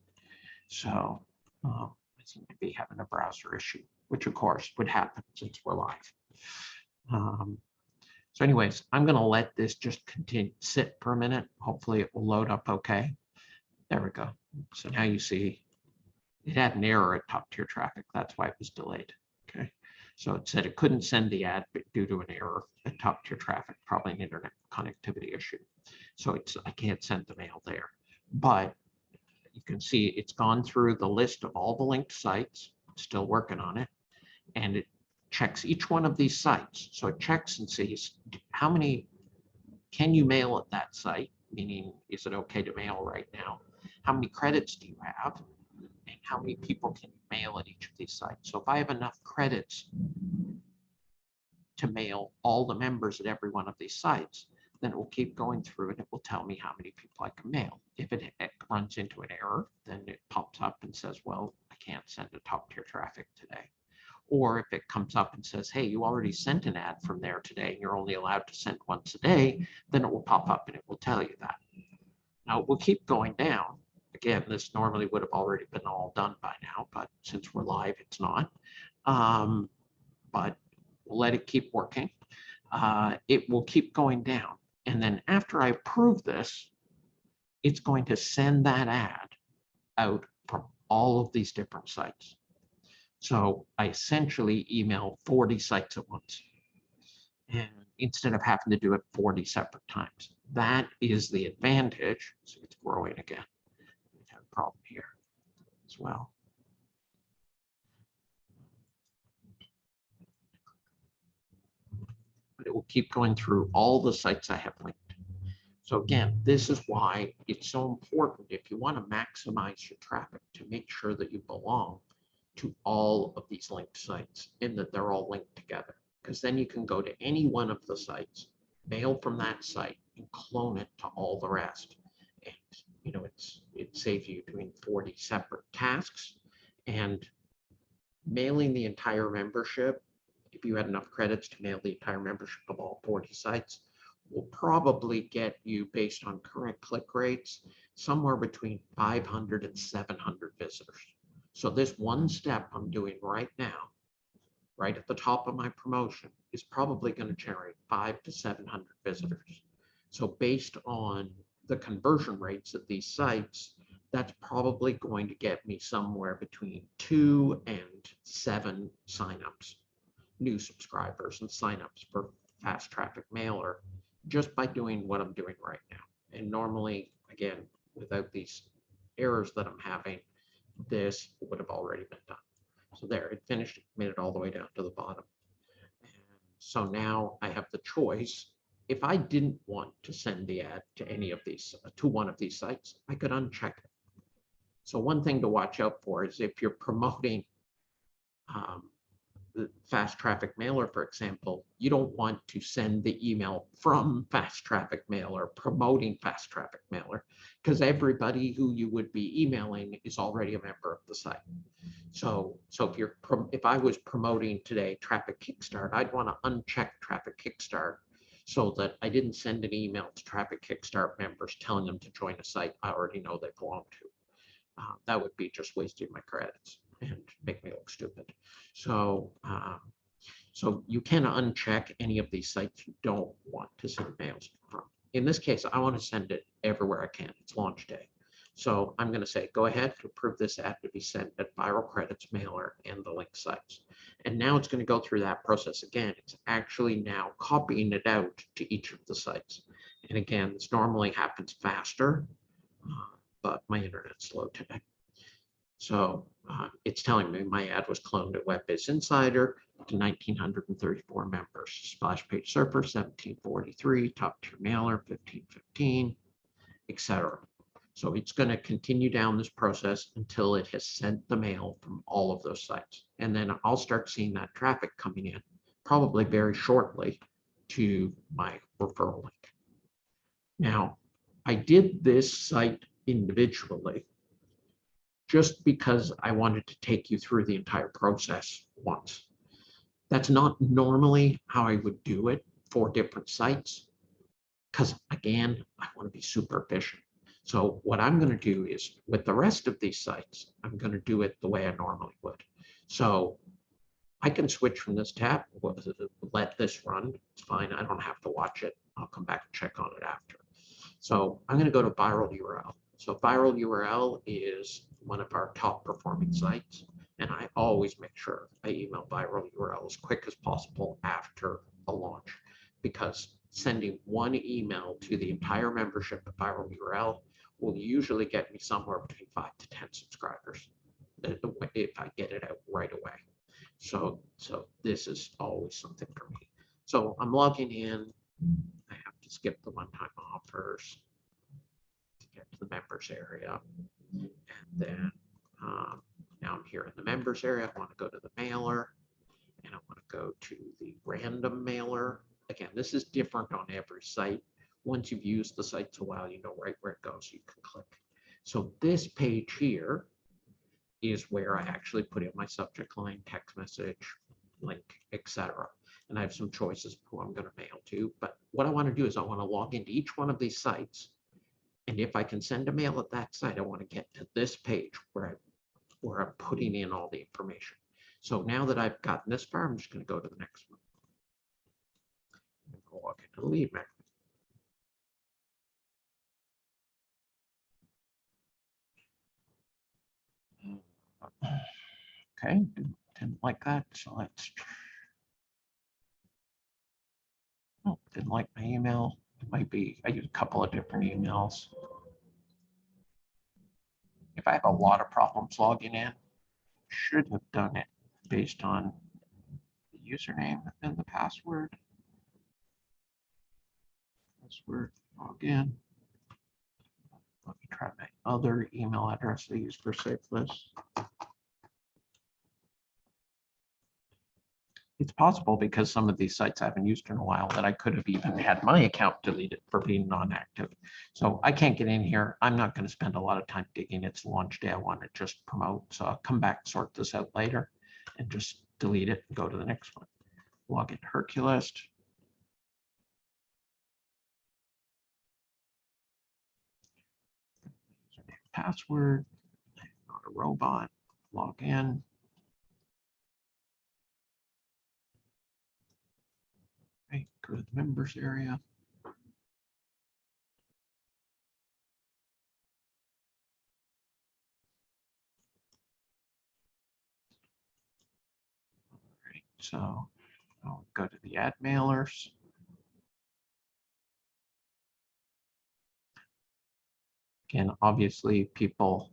So I seem to be having a browser issue, which of course would happen since we're live. So anyways, I'm going to let this just continue sit for a minute. Hopefully it will load up okay. There we go. So now you see it had an error at top tier traffic. That's why it was delayed. Okay. So it said it couldn't send the ad due to an error at top-tier traffic, probably an internet connectivity issue. So I can't send the mail there. But you can see it's gone through the list of all the linked sites, still working on it, and it checks each one of these sites. So it checks and sees how many can you mail at that site, meaning is it okay to mail right now? How many credits do you have? And how many people can you mail at each of these sites? So if I have enough credits to mail all the members at every one of these sites, then it will keep going through and it will tell me how many people I can mail. If it runs into an error, then it pops up and says, well, I can't send a top-tier traffic today. Or if it comes up and says, hey, you already sent an ad from there today and you're only allowed to send once a day, then it will pop up and it will tell you that. Now it will keep going down. Again, this normally would have already been all done by now, but since we're live, it's not. But we'll let it keep working. It will keep going down. And then after I approve this, it's going to send that ad out from all of these different sites. So I essentially email 40 sites at once, and instead of having to do it 40 separate times. That is the advantage. So it's growing again. We have a problem here as well. But it will keep going through all the sites I have linked. So again, this is why it's so important if you want to maximize your traffic to make sure that you belong to all of these linked sites and that they're all linked together. Because then you can go to any one of the sites, mail from that site, and clone it to all the rest. And you know, it saves you doing 40 separate tasks, and mailing the entire membership, if you had enough credits to mail the entire membership of all 40 sites, will probably get you, based on current click rates, somewhere between 500 and 700 visitors. So this one step I'm doing right now, right at the top of my promotion, is probably going to generate 500 to 700 visitors. So based on the conversion rates of these sites, that's probably going to get me somewhere between 2 and 7 signups, new subscribers and signups for fast traffic mailer, just by doing what I'm doing right now. And normally, again, without these errors that I'm having, this would have already been done. So there, it finished, made it all the way down to the bottom. And so now I have the choice. If I didn't want to send the ad to any of these, to one of these sites, I could uncheck it. So one thing to watch out for is if you're promoting the fast traffic mailer, for example, you don't want to send the email from fast traffic mailer promoting fast traffic mailer, because everybody who you would be emailing is already a member of the site. So if I was promoting today Traffic Kickstart, I'd want to uncheck Traffic Kickstart so that I didn't send an email to Traffic Kickstart members telling them to join a site I already know they belong to. That would be just wasting my credits and make me look stupid. So you can uncheck any of these sites you don't want to send mails from. In this case, I want to send it everywhere I can. It's launch day. So I'm going to say, go ahead to approve this ad to be sent at Viral Credits Mailer and the link sites. And now it's going to go through that process again. It's actually now copying it out to each of the sites. And again, this normally happens faster, but my internet's slow today. So it's telling me my ad was cloned at WebBiz Insider to 1,934 members. Splash page surfer 1743, top tier mailer 1515, etc. So it's going to continue down this process until it has sent the mail from all of those sites. And then I'll start seeing that traffic coming in, probably very shortly, to my referral link. Now, I did this site individually just because I wanted to take you through the entire process once. That's not normally how I would do it for different sites, because again, I want to be super efficient. So what I'm going to do is, with the rest of these sites, I'm going to do it the way I normally would. So I can switch from this tab, let this run. It's fine. I don't have to watch it. I'll come back and check on it after. So I'm going to go to viral URL. So viral URL is one of our top performing sites. And I always make sure I email viral URL as quick as possible after a launch, because sending one email to the entire membership of viral URL will usually get me somewhere between 5 to 10 subscribers if I get it out right away. So this is always something for me. So I'm logging in. I have to skip the one-time offers to get to the members area. And then now I'm here in the members area. I want to go to the mailer, and I want to go to the random mailer. Again, this is different on every site. Once you've used the sites a while, you know right where it goes. You can click. So this page here is where I actually put in my subject line, text message, link, etc. And I have some choices of who I'm going to mail to. But what I want to do is I want to log into each one of these sites. And if I can send a mail at that site, I want to get to this page where I'm putting in all the information. So now that I've gotten this far, I'm just going to go to the next one. I'm going to log into the lead magnet. Okay, didn't like that, so let's. Oh, didn't like my email. It might be, I use a couple of different emails. If I have a lot of problems logging in, should have done it based on the username and the password. Password, log in. Let me try my other email address I use for SafeList. It's possible, because some of these sites I haven't used in a while, that I could have even had my account deleted for being non-active. So I can't get in here. I'm not going to spend a lot of time digging. It's launch day. I want to just promote. So I'll come back, sort this out later, and just delete it and go to the next one. Log into Herculist. Username, password. I'm not a robot. Log in. Right, go to the members area. All right, so I'll go to the add mailers. Again, obviously people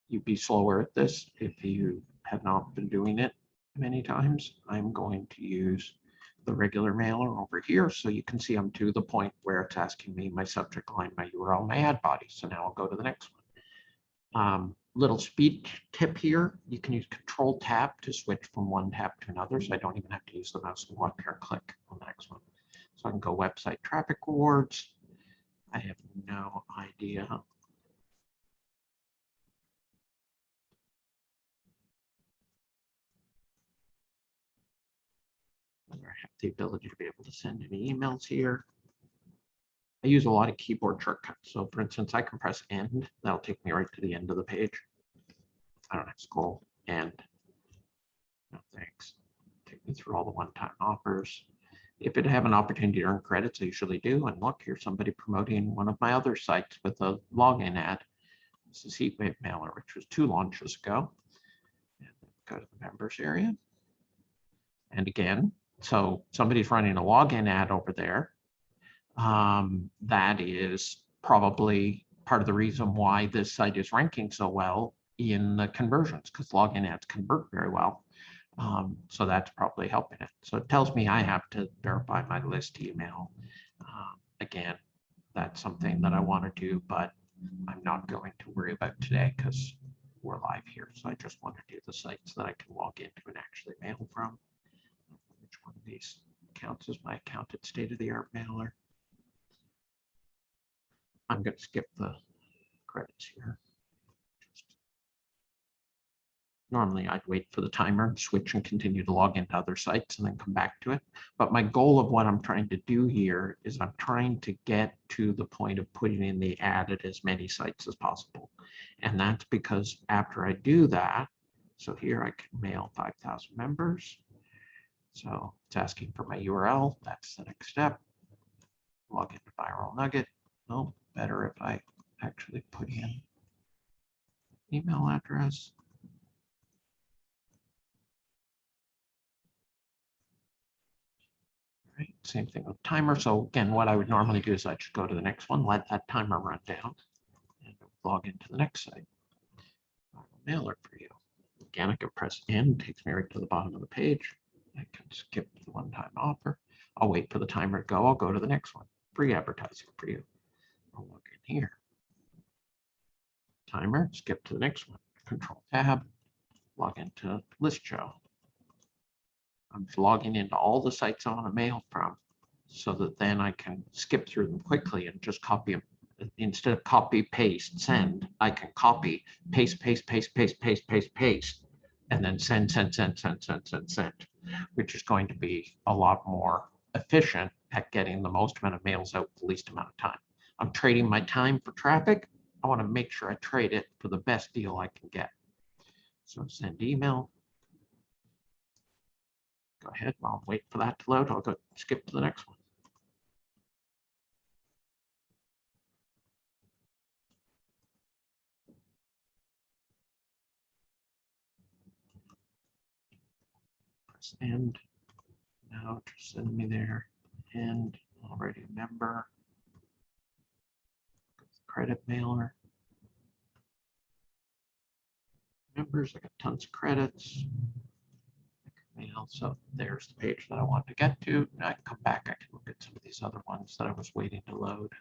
you'd be slower at this if you have not been doing it many times. I'm going to use the regular mailer over here, so you can see I'm to the point where it's asking me my subject line, my URL, my ad body. So now I'll go to the next one. Little speed tip here, you can use Control Tab to switch from one tab to another, so I don't even have to use the mouse and walk here, click on the next one. So I can go website traffic rewards. I have no idea. Whether I have the ability to be able to send any emails here. I use a lot of keyboard shortcuts. So for instance, I can press end. That'll take me right to the end of the page. I don't have to scroll. End. No thanks. Take me through all the one-time offers. If it have an opportunity to earn credits, I usually do. And look, here's somebody promoting one of my other sites with a login ad. This is Heatwave Mailer, which was 2 launches ago. And go to the members area. And again, so somebody's running a login ad over there. That is probably part of the reason why this site is ranking so well in the conversions, because login ads convert very well. So that's probably helping it. So it tells me I have to verify my list email. Again, that's something that I want to do, but I'm not going to worry about today because we're live here. So I just want to do the sites that I can log into and actually mail from. Which one of these counts as my account at state-of-the-art mailer? I'm going to skip the credits here. Normally, I'd wait for the timer and switch and continue to log into other sites and then come back to it. But my goal of what I'm trying to do here is I'm trying to get to the point of putting in the ad at as many sites as possible. And that's because after I do that, so here I can mail 5,000 members. So it's asking for my URL. That's the next step. Log into Viral Nugget. Oh, better if I actually put in email address. Same thing with timer. So again, what I would normally do is I just go to the next one, let that timer run down, and log into the next site. I'll mail it for you. Again, I can press N, takes me right to the bottom of the page. I can skip the one-time offer. I'll wait for the timer to go. I'll go to the next one. Free advertising for you. I'll log in here. Timer, skip to the next one. Control Tab, log into List Show. I'm logging into all the sites I want to mail from so that then I can skip through them quickly and just copy them. Instead of copy, paste, send, I can copy, paste, paste, paste, paste, paste, paste, paste, and then send, send, send, send, send, send, send, which is going to be a lot more efficient at getting the most amount of mails out the least amount of time. I'm trading my time for traffic. I want to make sure I trade it for the best deal I can get. So send email. Go ahead, I'll wait for that to load. I'll go skip to the next one. Press end. Now just send me there. And already a member. Credit mailer. Members, I got tons of credits. Mail. So there's the page that I want to get to. Now I can come back. I can look at some of these other ones that I was waiting to load.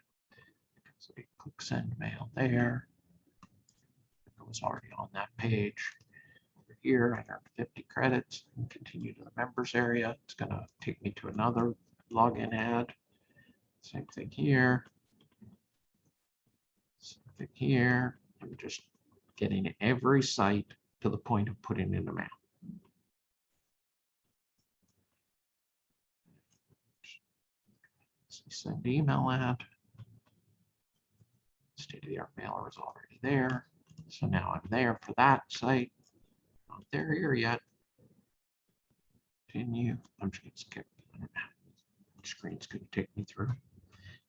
So you click send mail there. I was already on that page. Over here, I earned 50 credits and continue to the members area. It's going to take me to another login ad. Same thing here. Same thing here. I'm just getting every site to the point of putting in the mail. Send email ad. State-of-the-art mailer is already there. So now I'm there for that site. Not there here yet. Continue. I'm just going to skip. I don't know how the screen's going to take me through.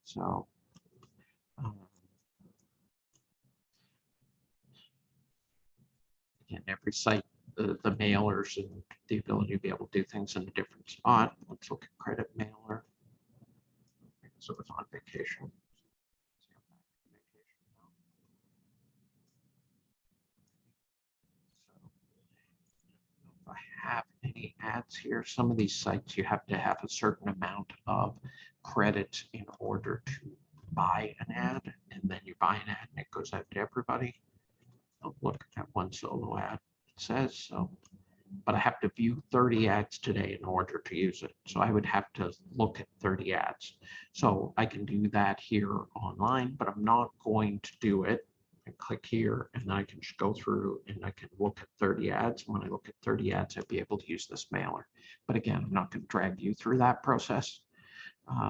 So again, every site, the mailers and the ability to be able to do things in a different spot. Let's look at credit mailer. So it was on vacation. If I have any ads here, some of these sites you have to have a certain amount of credits in order to buy an ad, and then you buy an ad and it goes out to everybody. I'll look at one solo ad. It says so, but I have to view 30 ads today in order to use it. So I would have to look at 30 ads. So I can do that here online, but I'm not going to do it. And click here, and then I can just go through and I can look at 30 ads. When I look at 30 ads, I'll be able to use this mailer. But again, I'm not going to drag you through that process.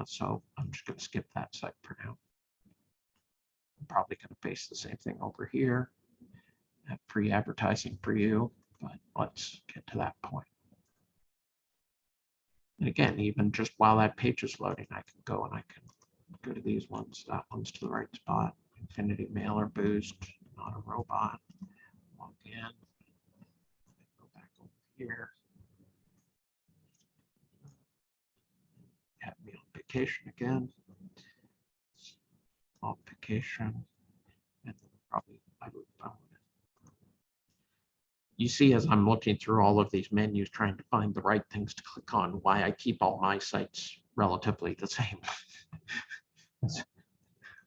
So I'm just going to skip that site for now. I'm probably going to paste the same thing over here. Have free advertising for you, but let's get to that point. And again, even just while that page is loading, I can go and I can go to these ones. That one's to the right spot. Infinity Mailer Boost, not a robot. Log in. Go back over here. Have me on vacation again. On vacation. And probably I would phone it. You see, as I'm looking through all of these menus, trying to find the right things to click on, why I keep all my sites relatively the same.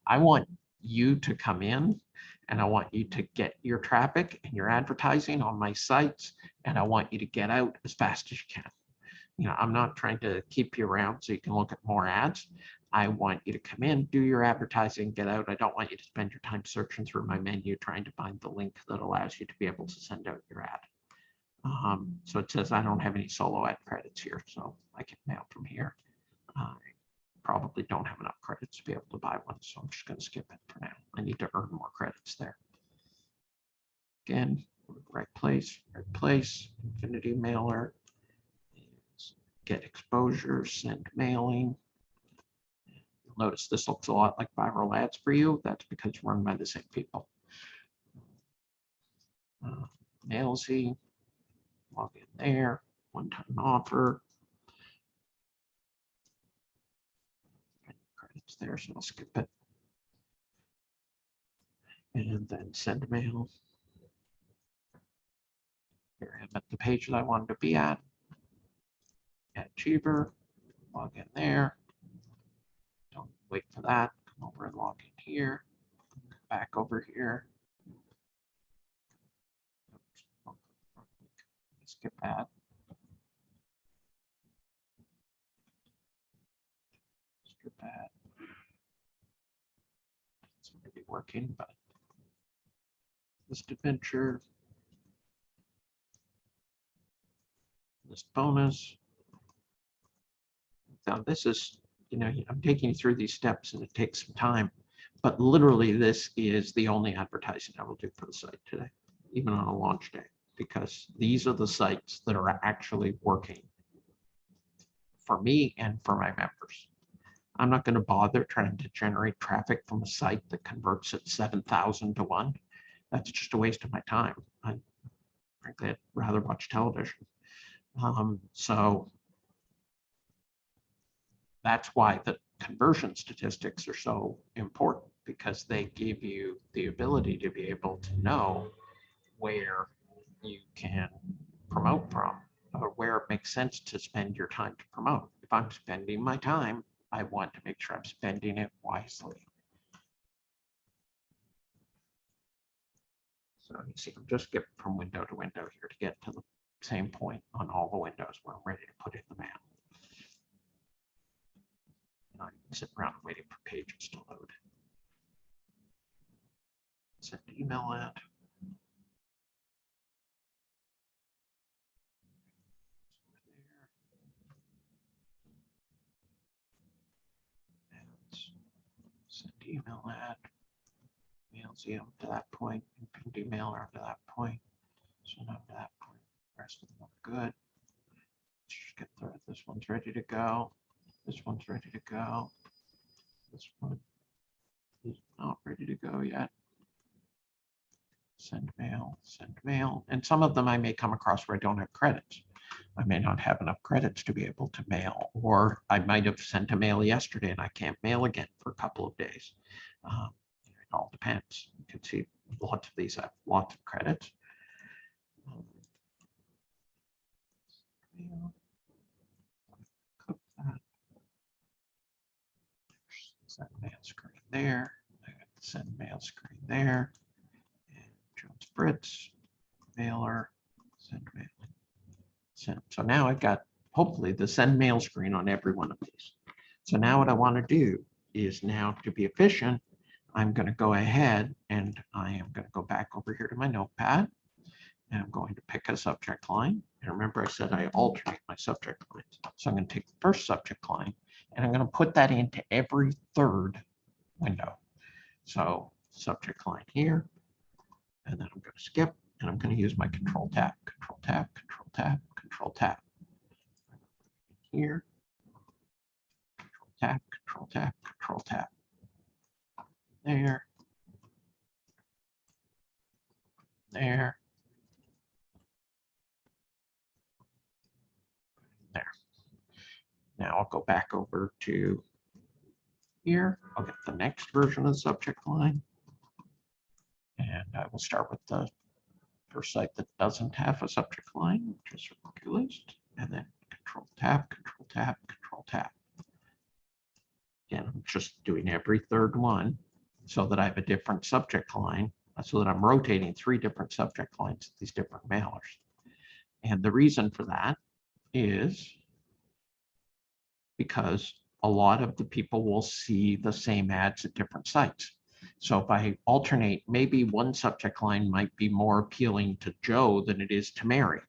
I want you to come in and I want you to get your traffic and your advertising on my sites, and I want you to get out as fast as you can. You know, I'm not trying to keep you around so you can look at more ads. I want you to come in, do your advertising, get out. I don't want you to spend your time searching through my menu trying to find the link that allows you to be able to send out your ad. So it says I don't have any solo ad credits here, so I can mail from here. I probably don't have enough credits to be able to buy one, so I'm just going to skip it for now. I need to earn more credits there. Again, right place, Infinity Mailer. Get exposure, send mailing. You'll notice this looks a lot like viral ads for you. That's because it's run by the same people. Mailzy, log in there, one-time offer. It's there, so I'll skip it. And then send mail. Here I am at the page that I wanted to be at. Add Cheever, log in there. Don't wait for that. Come over and log in here. Back over here. Skip that. Skip that. It's going to be working, but list adventure. List bonus. Now this is, I'm taking you through these steps and it takes some time, but literally this is the only advertising I will do for the site today, even on a launch day, because these are the sites that are actually working for me and for my members. I'm not going to bother trying to generate traffic from a site that converts at 7,000 to 1. That's just a waste of my time. Frankly, I'd rather watch television. So that's why the conversion statistics are so important, because they give you the ability to be able to know where you can promote from, or where it makes sense to spend your time to promote. If I'm spending my time, I want to make sure I'm spending it wisely. So you see, I'm just skipping from window to window here to get to the same point on all the windows where I'm ready to put in the mail. I'm sitting around waiting for pages to load. Send email out. Send email ad. Mail Zoom to that point. Pinned emailer to that point. So now to that point. The rest of them are good. Let's just get through it. This one's ready to go. This one's ready to go. This one is not ready to go yet. Send mail, send mail. And some of them I may come across where I don't have credits. I may not have enough credits to be able to mail, or I might have sent a mail yesterday and I can't mail again for a couple of days. It all depends. You can see lots of these have lots of credits. Click that. Send mail screen there. I got the send mail screen there. And Jones Fritz, mailer, send mail. Send. So now I've got hopefully the send mail screen on every one of these. So now what I want to do is, now to be efficient, I'm going to go ahead and I am going to go back over here to my notepad, and I'm going to pick a subject line. And remember, I said I alternate my subject lines. So I'm going to take the first subject line and I'm going to put that into every third window. So subject line here, and then I'm going to skip, and I'm going to use my control tab, control tab, control tab, control tab. Here, control tab, control tab, control tab. There, there, there. Now I'll go back over to here. I'll get the next version of the subject line. And I will start with the first site that doesn't have a subject line, which is a list, and then control tab, control tab, control tab. Again, I'm just doing every third one so that I have a different subject line, so that I'm rotating 3 different subject lines at these different mailers. And the reason for that is because a lot of the people will see the same ads at different sites. So if I alternate, maybe one subject line might be more appealing to Joe than it is to Mary.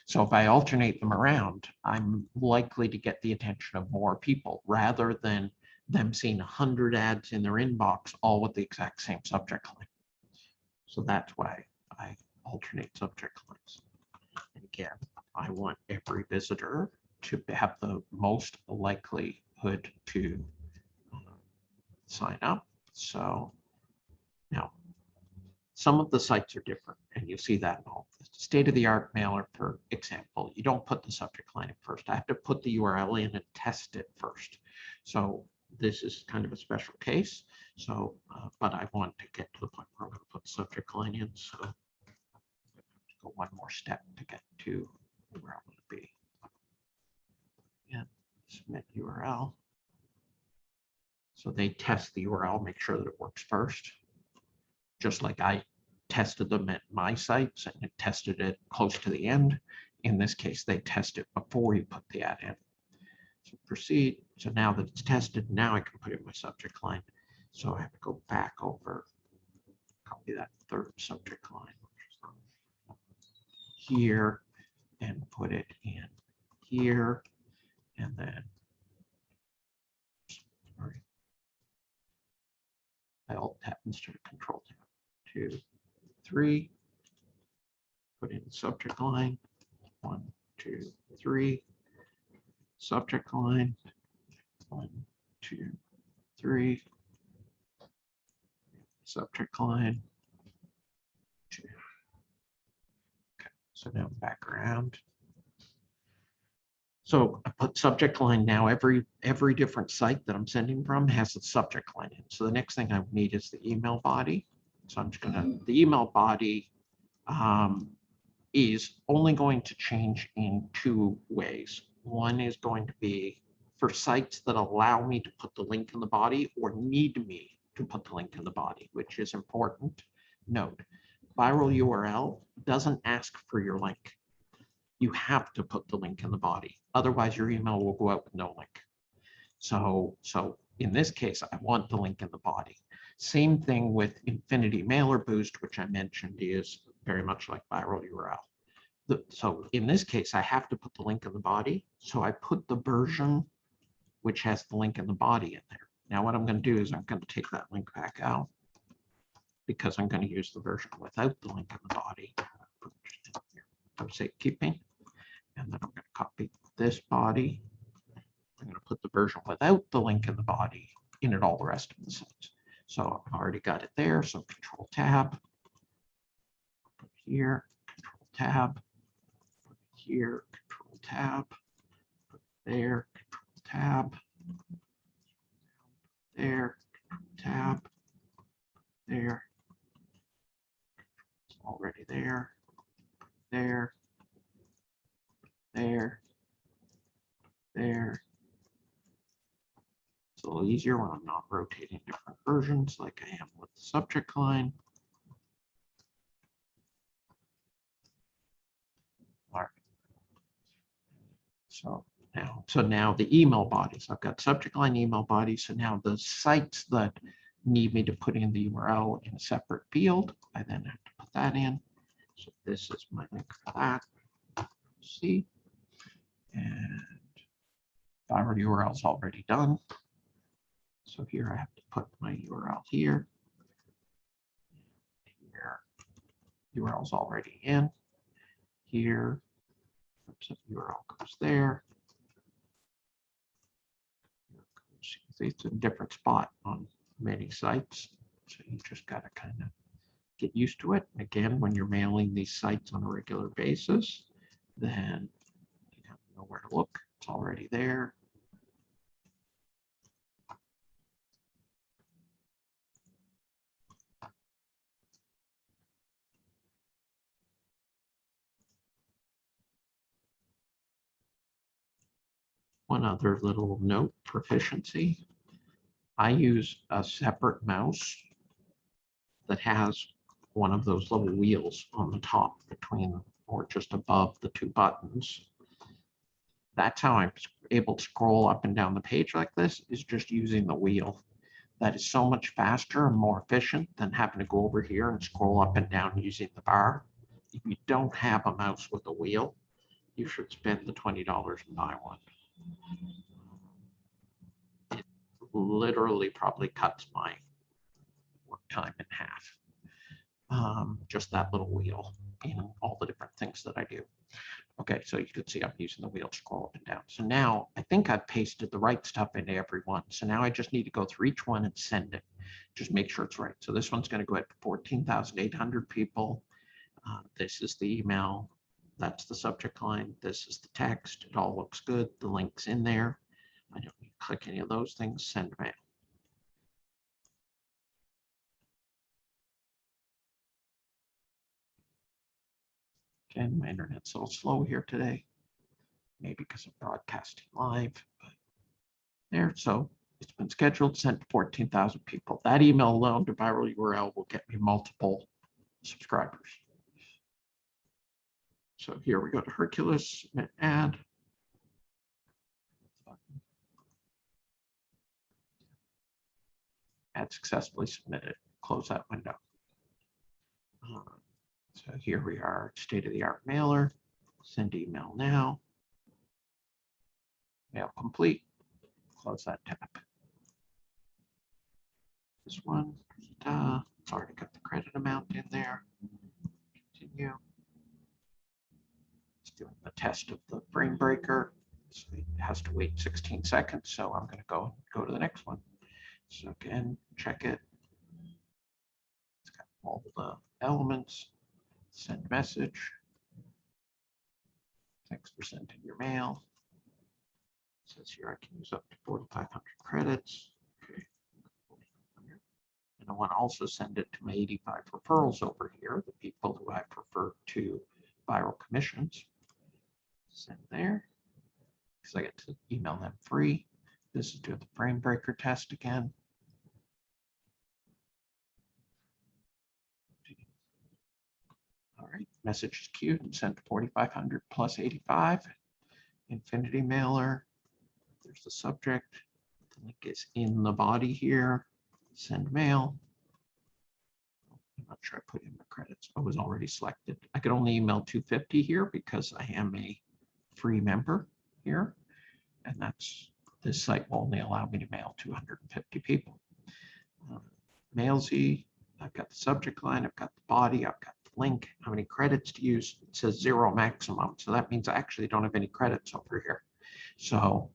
So if I alternate them around, I'm likely to get the attention of more people rather than them seeing 100 ads in their inbox, all with the exact same subject line. So that's why I alternate subject lines. And again, I want every visitor to have the most likelihood to sign up. So now, some of the sites are different, and you see that in all. State-of-the-art mailer, for example, you don't put the subject line in first. I have to put the URL in and test it first. So this is kind of a special case. So, but I want to get to the point where I'm going to put subject line in. So go one more step to get to where I'm going to be. And submit URL. So they test the URL, make sure that it works first. Just like I tested them at my sites and it tested it close to the end. In this case, they test it before you put the ad in. So proceed. So now that it's tested, now I can put in my subject line. So I have to go back over, copy that third subject line here and put it in here. And then, sorry, I alt tab instead of control tab. 2, 3, put in subject line, 1, 2, 3, subject line, 1, 2, 3, subject line, 2. Okay, so now back around. So I put subject line now, every different site that I'm sending from has the subject line in. So the next thing I need is the email body. So I'm just gonna, the email body is only going to change in 2 ways. One is going to be for sites that allow me to put the link in the body or need me to put the link in the body, which is important. Note, viral URL doesn't ask for your link. You have to put the link in the body. Otherwise, your email will go out with no link. So in this case, I want the link in the body. Same thing with Infinity Mailer Boost, which I mentioned is very much like viral URL. So in this case, I have to put the link in the body. So I put the version which has the link in the body in there. Now what I'm going to do is I'm going to take that link back out because I'm going to use the version without the link in the body. I'm safekeeping. And then I'm going to copy this body. I'm going to put the version without the link in the body in at all the rest of the sites. So I've already got it there. So Control Tab, put here, Control Tab, put here, Control Tab, put there, Control Tab, there, Control Tab, there. It's already there, there, there, there. It's a little easier when I'm not rotating different versions like I am with the subject line. All right. So now the email bodies, I've got subject line, email body. So now the sites that need me to put in the URL in a separate field, I then have to put that in. So this is my link for that. See, and viral URL is already done. So here I have to put my URL here. Here, URL is already in. Here, oops, URL goes there. It's a different spot on many sites. So you just got to kind of get used to it. Again, when you're mailing these sites on a regular basis, then you have to know where to look. It's already there. One other little note, proficiency. I use a separate mouse that has one of those little wheels on the top between or just above the 2 buttons. That's how I'm able to scroll up and down the page like this, is just using the wheel. That is so much faster and more efficient than having to go over here and scroll up and down using the bar. If you don't have a mouse with a wheel, you should spend the $20 and buy one. It literally probably cuts my work time in half. Just that little wheel in all the different things that I do. Okay, so you can see I'm using the wheel to scroll up and down. So now I think I've pasted the right stuff into every one. So now I just need to go through each one and send it. Just make sure it's right. So this one's going to go out to 14,800 people. This is the email. That's the subject line. This is the text. It all looks good. The link's in there. I don't need click any of those things, send mail. Again, my internet's a little slow here today, maybe because I'm broadcasting live, but there. So it's been scheduled, sent to 14,000 people. That email alone to viral URL will get me multiple subscribers. So here we go to Hercules, submit ad. Ad successfully submitted. Close that window. So here we are, state-of-the-art mailer. Send email now. Mail complete. Close that tab. This one, it's already got the credit amount in there. Continue. It's doing the test of the frame breaker. So it has to wait 16 seconds. So I'm going to go to the next one. So again, check it. It's got all the elements. Send message. Thanks for sending your mail. It says here I can use up to 4,500 credits. Okay. And I want to also send it to my 85 referrals over here, the people who I prefer to viral commissions. Send there, because I get to email them free. This is doing the frame breaker test again. All right, message is queued and sent to 4,500 plus 85. Infinity mailer. There's the subject. The link is in the body here. Send mail. I'm not sure I put in the credits. I was already selected. I could only email 250 here because I am a free member here. And this site will only allow me to mail 250 people. Mailzy, I've got the subject line, I've got the body, I've got the link, how many credits to use. It says 0 maximum. So that means I actually don't have any credits over here. So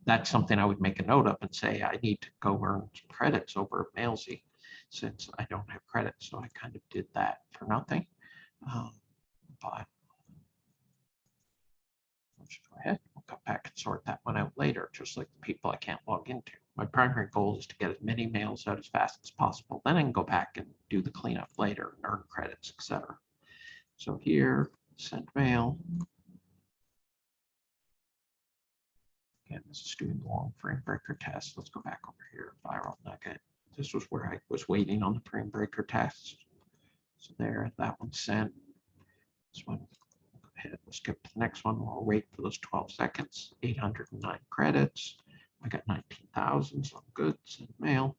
that's something I would make a note of and say, I need to go earn some credits over at Mailzy since I don't have credits. So I kind of did that for nothing. But let's go ahead. We'll come back and sort that one out later, just like the people I can't log into. My primary goal is to get as many mails out as fast as possible. Then I can go back and do the cleanup later and earn credits, etc. So here, send mail. Again, this is doing the long frame breaker test. Let's go back over here, viral nugget. This was where I was waiting on the frame breaker test. So there, that one's sent. This one, go ahead, we'll skip to the next one. We'll wait for those 12 seconds. 809 credits. I got 19,000, so I'm good. Send mail.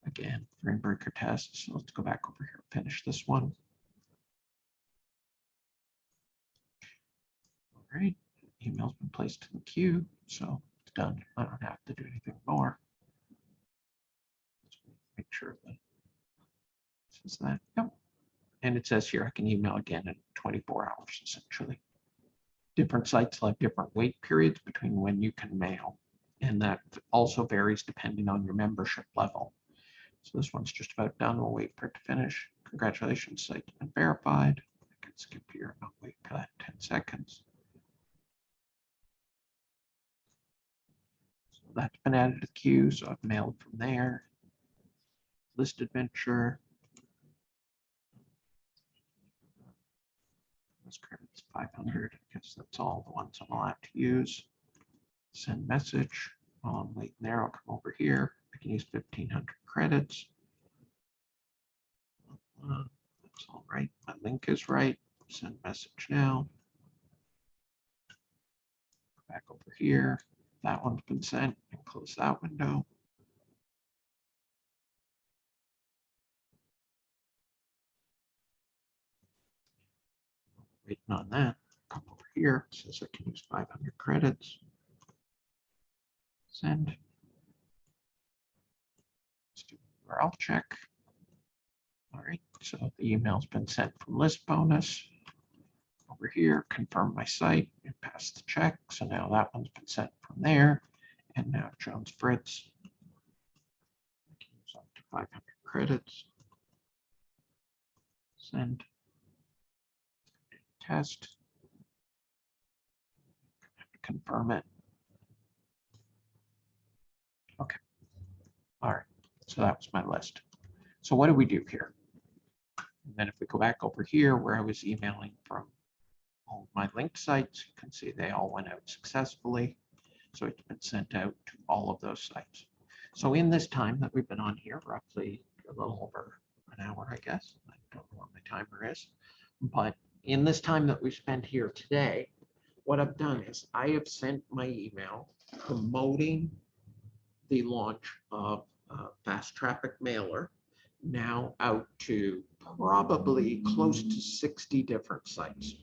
Again, frame breaker test. So let's go back over here and finish this one. All right, email's been placed in the queue, so it's done. I don't have to do anything more. Let's make sure that this is that. Yep. And it says here I can email again in 24 hours, essentially. Different sites have different wait periods between when you can mail, and that also varies depending on your membership level. So this one's just about done. We'll wait for it to finish. Congratulations, site's been verified. I can skip here and not wait for that 10 seconds. So that's been added to the queue, so I've mailed from there. List adventure. This credit's 500. I guess that's all the ones I'm allowed to use. Send message. While I'm waiting there, I'll come over here. I can use 1,500 credits. That's all right. My link is right. Send message now. Go back over here. That one's been sent, and close that window. Waiting on that. Come over here. It says I can use 500 credits. Send. Let's do URL check. All right, so the email's been sent from list bonus. Over here, confirm my site and pass the check. So now that one's been sent from there. And now Jones Fritz. I can use up to 500 credits. Send. Test. Confirm it. Okay. All right. So that was my list. So what do we do here? And then if we go back over here where I was emailing from all of my linked sites, you can see they all went out successfully. So it's been sent out to all of those sites. So in this time that we've been on here, roughly a little over an hour, I guess. I don't know what my timer is. But in this time that we spent here today, what I've done is I have sent my email promoting the launch of Fast Traffic Mailer now out to probably close to 60 different sites.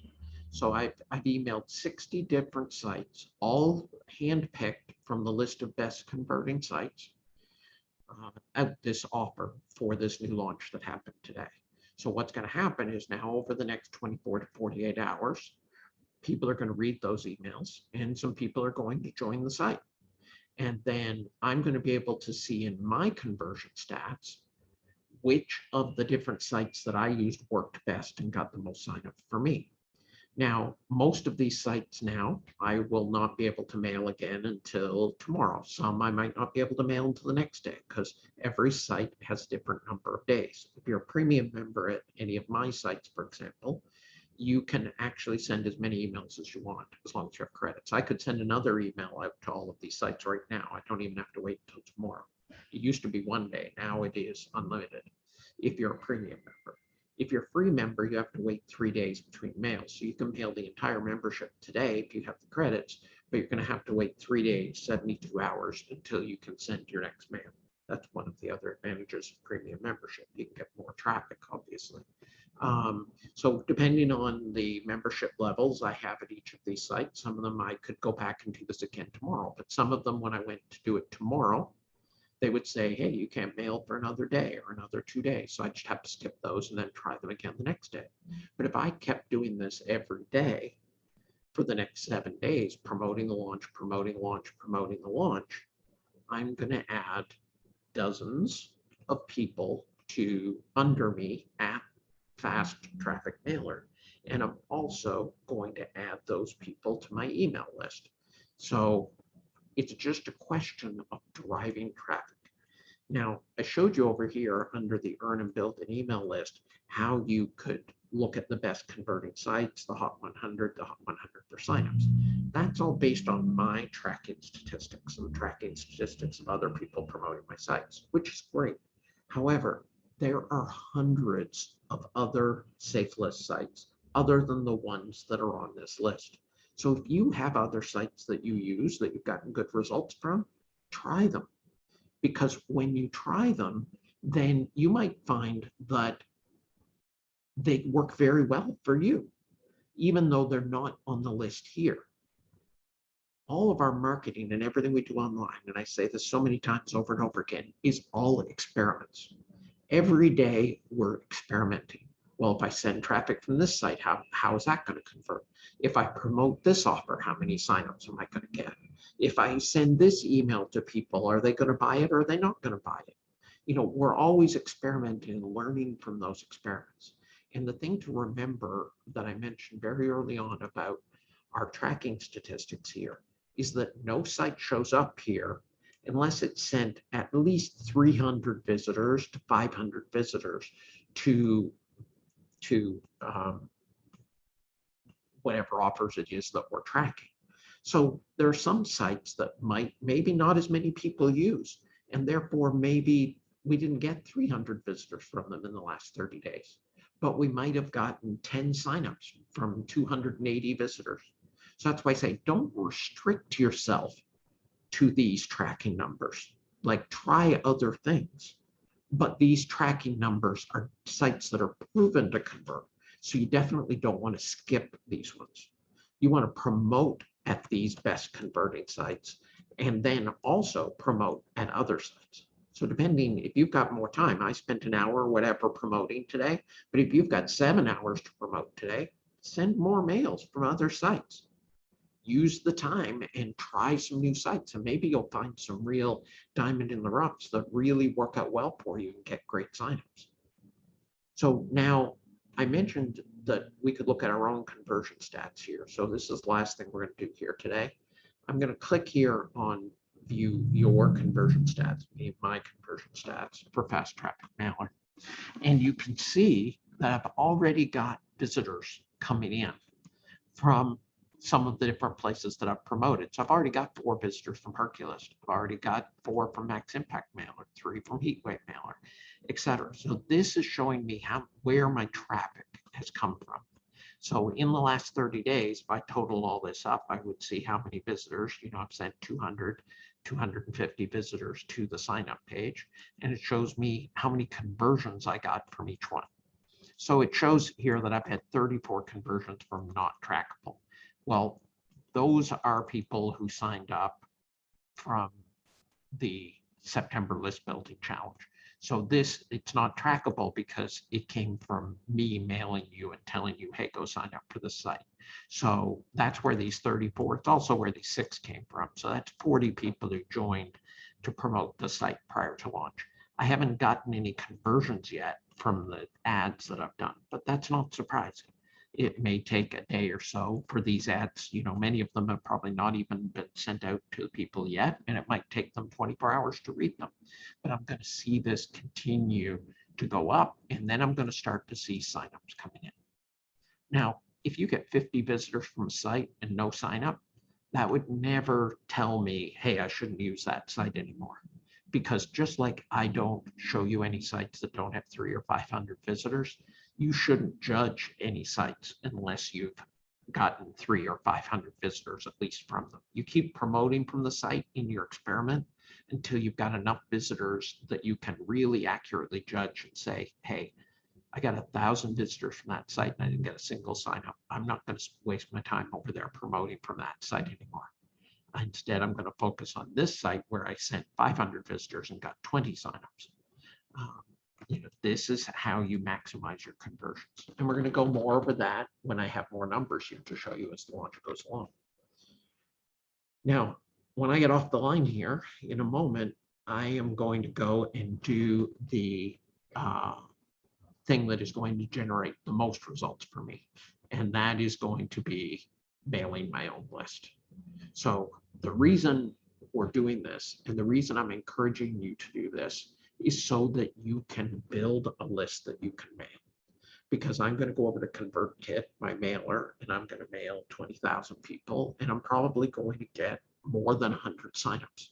So I've emailed 60 different sites, all handpicked from the list of best converting sites at this offer for this new launch that happened today. So what's going to happen is now over the next 24 to 48 hours, people are going to read those emails and some people are going to join the site. And then I'm going to be able to see in my conversion stats which of the different sites that I used worked best and got the most signups for me. Now, most of these sites now, I will not be able to mail again until tomorrow. Some I might not be able to mail until the next day because every site has a different number of days. If you're a premium member at any of my sites, for example, you can actually send as many emails as you want, as long as you have credits. I could send another email out to all of these sites right now. I don't even have to wait until tomorrow. It used to be one day. Now it is unlimited if you're a premium member. If you're a free member, you have to wait 3 days between mails. So you can mail the entire membership today if you have the credits, but you're going to have to wait 3 days, 72 hours until you can send your next mail. That's one of the other advantages of premium membership. You can get more traffic, obviously. So depending on the membership levels I have at each of these sites, some of them I could go back and do this again tomorrow, but some of them when I went to do it tomorrow, they would say, hey, you can't mail for another day or another 2 days. So I just have to skip those and then try them again the next day. But if I kept doing this every day for the next 7 days, promoting the launch, promoting the launch, promoting the launch, I'm going to add dozens of people to under me at Fast Traffic Mailer. And I'm also going to add those people to my email list. So it's just a question of driving traffic. Now, I showed you over here under the Earn and Build an Email list how you could look at the best converting sites, the Hot 100, the Hot 100 for signups. That's all based on my tracking statistics and tracking statistics of other people promoting my sites, which is great. However, there are hundreds of other safe list sites other than the ones that are on this list. So if you have other sites that you use that you've gotten good results from, try them. Because when you try them, then you might find that they work very well for you, even though they're not on the list here. All of our marketing and everything we do online, and I say this so many times over and over again, is all experiments. Every day we're experimenting. Well, if I send traffic from this site, how is that going to convert? If I promote this offer, how many signups am I going to get? If I send this email to people, are they going to buy it or are they not going to buy it? You know, we're always experimenting and learning from those experiments. And the thing to remember that I mentioned very early on about our tracking statistics here is that no site shows up here unless it sent at least 300 visitors to 500 visitors to whatever offers it is that we're tracking. So there are some sites that maybe not as many people use, and therefore maybe we didn't get 300 visitors from them in the last 30 days, but we might have gotten 10 signups from 280 visitors. So that's why I say don't restrict yourself to these tracking numbers. Like try other things. But these tracking numbers are sites that are proven to convert. So you definitely don't want to skip these ones. You want to promote at these best converting sites and then also promote at other sites. So depending, if you've got more time, I spent an hour or whatever promoting today, but if you've got 7 hours to promote today, send more mails from other sites. Use the time and try some new sites, and maybe you'll find some real diamond in the roughs that really work out well for you and get great signups. So now I mentioned that we could look at our own conversion stats here. So this is the last thing we're going to do here today. I'm going to click here on view your conversion stats, my conversion stats for fast traffic mailer. And you can see that I've already got visitors coming in from some of the different places that I've promoted. So I've already got 4 visitors from Hercules. I've already got 4 from Max Impact Mailer, 3 from Heatwave Mailer, etc. So this is showing me where my traffic has come from. So in the last 30 days, if I total all this up, I would see how many visitors, I've sent 200, 250 visitors to the sign up page, and it shows me how many conversions I got from each one. So it shows here that I've had 34 conversions from not trackable. Well, those are people who signed up from the September list building challenge. So it's not trackable because it came from me mailing you and telling you, hey, go sign up for the site. So that's where these 34, it's also where these 6 came from. So that's 40 people who joined to promote the site prior to launch. I haven't gotten any conversions yet from the ads that I've done, but that's not surprising. It may take a day or so for these ads. Many of them have probably not even been sent out to people yet, and it might take them 24 hours to read them. But I'm going to see this continue to go up, and then I'm going to start to see signups coming in. Now, if you get 50 visitors from a site and no sign up, that would never tell me, hey, I shouldn't use that site anymore. Because just like I don't show you any sites that don't have 300 or 500 visitors, you shouldn't judge any sites unless you've gotten 300 or 500 visitors at least from them. You keep promoting from the site in your experiment until you've got enough visitors that you can really accurately judge and say, hey, I got 1,000 visitors from that site and I didn't get a single sign up. I'm not going to waste my time over there promoting from that site anymore. Instead, I'm going to focus on this site where I sent 500 visitors and got 20 signups. This is how you maximize your conversions. And we're going to go more over that when I have more numbers here to show you as the launch goes along. Now, when I get off the line here in a moment, I am going to go and do the thing that is going to generate the most results for me. And that is going to be mailing my own list. So the reason we're doing this and the reason I'm encouraging you to do this is so that you can build a list that you can mail. Because I'm going to go over to ConvertKit, my mailer, and I'm going to mail 20,000 people, and I'm probably going to get more than 100 signups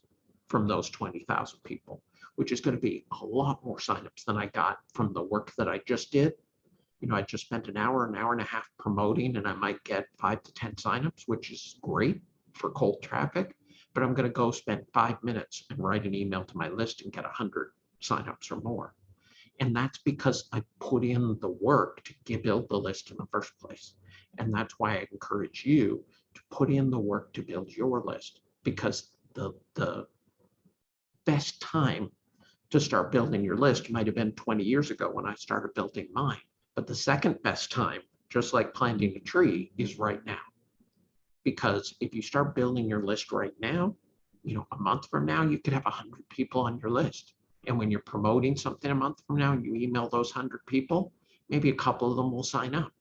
from those 20,000 people, which is going to be a lot more signups than I got from the work that I just did. I just spent an hour and a half promoting, and I might get 5 to 10 signups, which is great for cold traffic, but I'm going to go spend 5 minutes and write an email to my list and get 100 signups or more. And that's because I put in the work to build the list in the first place. And that's why I encourage you to put in the work to build your list, because the best time to start building your list might have been 20 years ago when I started building mine. But the second best time, just like planting a tree, is right now. Because if you start building your list right now, a month from now, you could have 100 people on your list. And when you're promoting something a month from now, and you email those 100 people, maybe a couple of them will sign up.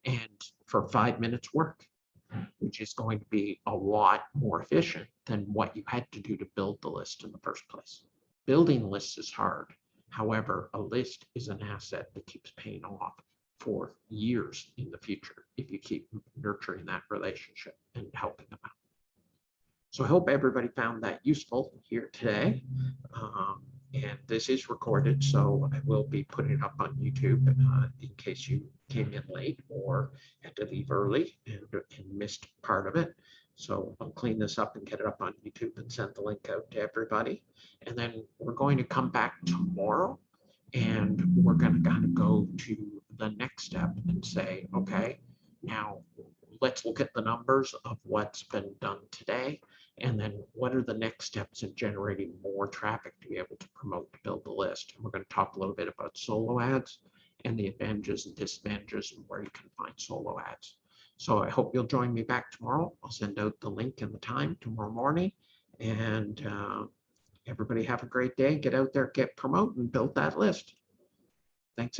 And for 5 minutes work, which is going to be a lot more efficient than what you had to do to build the list in the first place. Building lists is hard. However, a list is an asset that keeps paying off for years in the future if you keep nurturing that relationship and helping them out. So I hope everybody found that useful here today. And this is recorded, so I will be putting it up on YouTube in case you came in late or had to leave early and missed part of it. So I'll clean this up and get it up on YouTube and send the link out to everybody. And then we're going to come back tomorrow and we're going to kind of go to the next step and say, okay, now let's look at the numbers of what's been done today. And then what are the next steps in generating more traffic to be able to promote to build the list? And we're going to talk a little bit about solo ads and the advantages and disadvantages and where you can find solo ads. So I hope you'll join me back tomorrow. I'll send out the link and the time tomorrow morning. And everybody have a great day. Get out there, get promote, and build that list. Thanks, everybody.